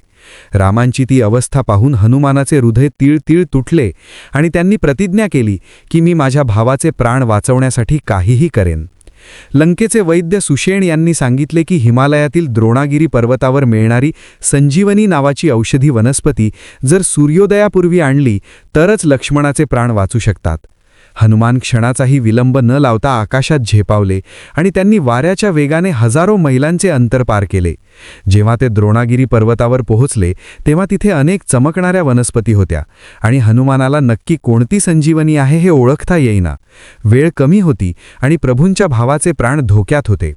रामांची ती अवस्था पाहून हनुमानाचे हृदय तीळ तुटले आणि त्यांनी प्रतिज्ञा केली की मी माझ्या भावाचे प्राण वाचवण्यासाठी काहीही करेन. लंकेचे वैद्य सुषेण यांनी सांगितले की हिमालयातील द्रोणागिरी पर्वतावर मिळणारी संजीवनी नावाची औषधी वनस्पती जर सूर्योदयापूर्वी आणली तरच लक्ष्मणाचे प्राण वाचू शकतात. हनुमान क्षणाचाही विलंब न लावता आकाशात झेपावले आणि त्यांनी वाऱ्याच्या वेगाने हजारो मैलांचे अंतर पार केले. जेव्हा ते द्रोणागिरी पर्वतावर पोहोचले तेव्हा तिथे अनेक चमकणाऱ्या वनस्पती होत्या आणि हनुमानाला नक्की कोणती संजीवनी आहे हे ओळखता येईना. वेळ कमी होती आणि प्रभूंच्या भावाचे प्राण धोक्यात होते.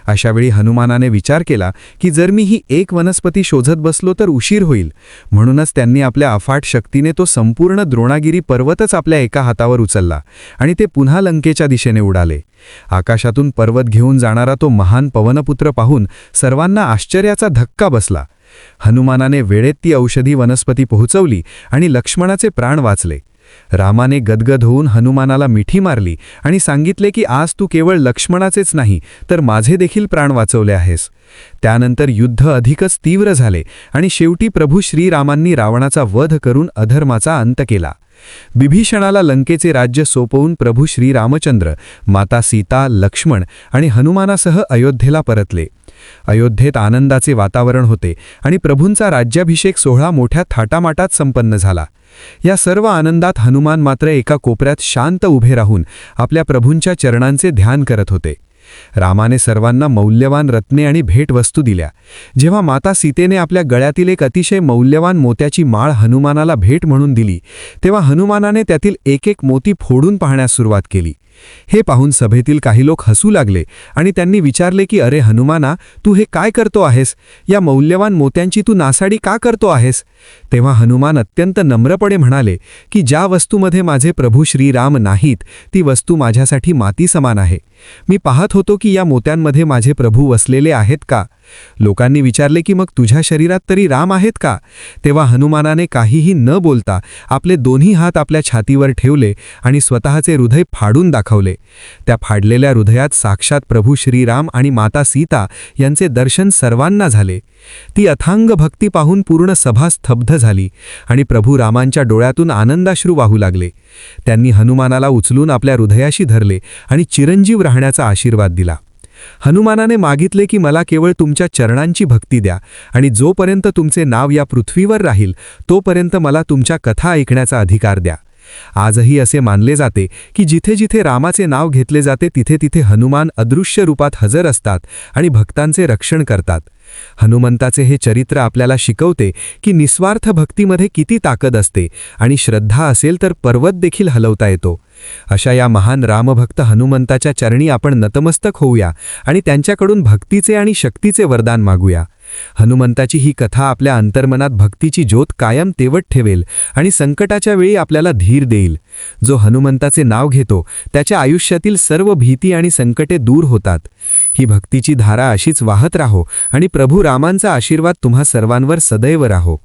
अशावेळी हनुमानाने विचार केला की जर मी ही एक वनस्पती शोधत बसलो तर उशीर होईल. म्हणूनच त्यांनी आपल्या अफाट शक्तीने तो संपूर्ण द्रोणागिरी पर्वतच आपल्या एका हातावर उचलला आणि ते पुन्हा लंकेच्या दिशेने उडाले. आकाशातून पर्वत घेऊन जाणारा तो महान पवनपुत्र पाहून सर्वांना आश्चर्याचा धक्का बसला. हनुमानाने वेळेत ती औषधी वनस्पती पोहोचवली आणि लक्ष्मणाचे प्राण वाचले. रामाने गदगद होऊन हनुमानाला मिठी मारली आणि सांगितले की आज तू केवळ लक्ष्मणाचेच नाही तर माझे देखील प्राण वाचवले आहेस. त्यानंतर युद्ध अधिकच तीव्र झाले आणि शेवटी प्रभू श्रीरामांनी रावणाचा वध करून अधर्माचा अंत केला. विभीषणाला लंकेचे राज्य सोपवून प्रभू श्रीरामचंद्र, माता सीता, लक्ष्मण आणि हनुमानासह अयोध्येला परतले. अयोध्येत आनंदाचे वातावरण होते आणि प्रभूंचा राज्याभिषेक सोहळा मोठ्या थाटामाटात संपन्न झाला. या सर्व आनंदात हनुमान मात्र एका कोपऱ्यात शांत उभे राहून आपल्या प्रभूंच्या चरणांचे ध्यान करत होते. रामाने सर्वांना मौल्यवान रत्ने आणि भेटवस्तू दिल्या. जेव्हा माता सीतेने आपल्या गळ्यातील एक अतिशय मौल्यवान मोत्याची माळ हनुमानाला भेट म्हणून दिली तेव्हा हनुमानाने त्यातील एक एक मोती फोडून पाहण्यास सुरुवात केली. हे पाहून सभेतील काही लोक हसू लागले आणि त्यांनी विचारले की अरे हनुमाना, तू हे काय करतो आहेस? या मौल्यवान मोत्यांची तू नासाडी का करतो आहेस? तेव्हा हनुमान अत्यंत नम्रपणे म्हणाले की ज्या वस्तूमध्ये माझे प्रभू श्रीराम नाहीत ती वस्तू माझ्यासाठी माती समान आहे. मी पाहत होतो की या मोत्यांमध्ये माझे प्रभू वसलेले आहेत का? लोकांनी विचारले की मग तुझ्या शरीरात तरी राम आहेत का? तेव्हा हनुमानाने काहीही न बोलता आपले दोन्ही हात आपल्या छातीवर ठेवले आणि स्वतःचे हृदय फाडून दाखवले. त्या फाडलेल्या हृदयात साक्षात प्रभू श्रीराम आणि माता सीता यांचे दर्शन सर्वांना झाले. ती अथांग भक्ती पाहून पूर्ण सभा स्तब्ध झाली आणि प्रभू रामांच्या डोळ्यातून आनंदाश्रू वाहू लागले. त्यांनी हनुमानाला उचलून आपल्या हृदयाशी धरले आणि चिरंजीव राहण्याचा आशीर्वाद दिला. हनुमानाने मागितले की मला केवळ तुमच्या चरणांची भक्ती द्या आणि जोपर्यंत तुमचे नाव या पृथ्वीवर राहील तोपर्यंत मला तुमच्या कथा ऐकण्याचा अधिकार द्या. आजही असे मानले जाते की जिथे जिथे रामाचे नाव घेतले जाते तिथे तिथे हनुमान अदृश्य रूपात हजर असतात आणि भक्तांचे रक्षण करतात. हनुमंताचे हे चरित्र आपल्याला शिकवते की निस्वार्थ भक्तीमध्ये किती ताकद असते आणि श्रद्धा असेल तर पर्वत देखील हलवता येतो. अशा या महान रामभक्त हनुमंताच्या चरणी आपण नतमस्तक होऊया आणि त्यांच्याकडून भक्तीचे आणि शक्तीचे वरदान मागूया. हनुमंताची ही कथा आपल्या अंतर्मनात भक्तीची ज्योत कायम तेवत ठेवेल आणि संकटाच्या वेळी आपल्याला धीर देईल. जो हनुमंताचे नाव घेतो त्याच्या आयुष्यातील सर्व भीती आणि संकटे दूर होतात. ही भक्तीची धारा अशीच वाहत राहो आणि प्रभू रामांचा आशीर्वाद तुम्हा सर्वांवर सदैव राहो.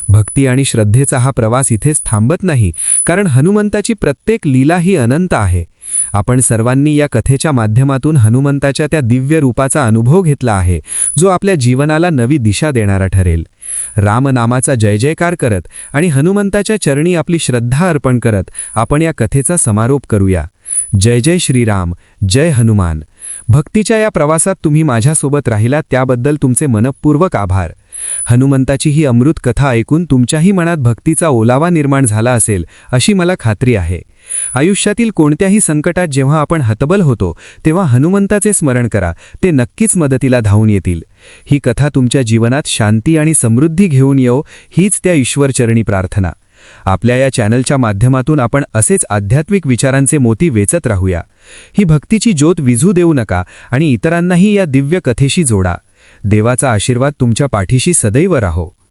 भक्ती आणि श्रद्धेचा हा प्रवास इथेच थांबत नाही, कारण हनुमंताची प्रत्येक लीला ही अनंत आहे. आपण सर्वांनी या कथेच्या माध्यमातून हनुमंताच्या त्या दिव्य रूपाचा अनुभव घेतला आहे, जो आपल्या जीवनाला नवी दिशा देणारा ठरेल. रामनामाचा जय जयकार करत आणि हनुमंताच्या चरणी आपली श्रद्धा अर्पण करत आपण या कथेचा समारोप करूया. जय जय श्रीराम, जय हनुमान. भक्तीच्या या प्रवासात तुम्ही माझ्यासोबत राहिलात त्याबद्दल तुमचे मनःपूर्वक आभार. हनुमंताची ही अमृत कथा ऐकून तुमच्याही मनात भक्तीचा ओलावा निर्माण झाला असेल अशी मला खात्री आहे. आयुष्यातील कोणत्याही संकटात जेव्हा आपण हतबल होतो तेव्हा हनुमंताचे स्मरण करा, ते नक्कीच मदतीला धावून येतील. ही कथा तुमच्या जीवनात शांती आणि समृद्धी घेऊन येवो हीच त्या ईश्वरचरणी प्रार्थना. आपल्या या चॅनलच्या माध्यमातून आपण असेच आध्यात्मिक विचारांचे मोती वेचत राहूया. ही भक्तीची ज्योत विझू देऊ नका आणि इतरांनाही या दिव्य कथेशी जोडा. देवाचा आशीर्वाद तुमच्या पाठीशी सदैव राहो.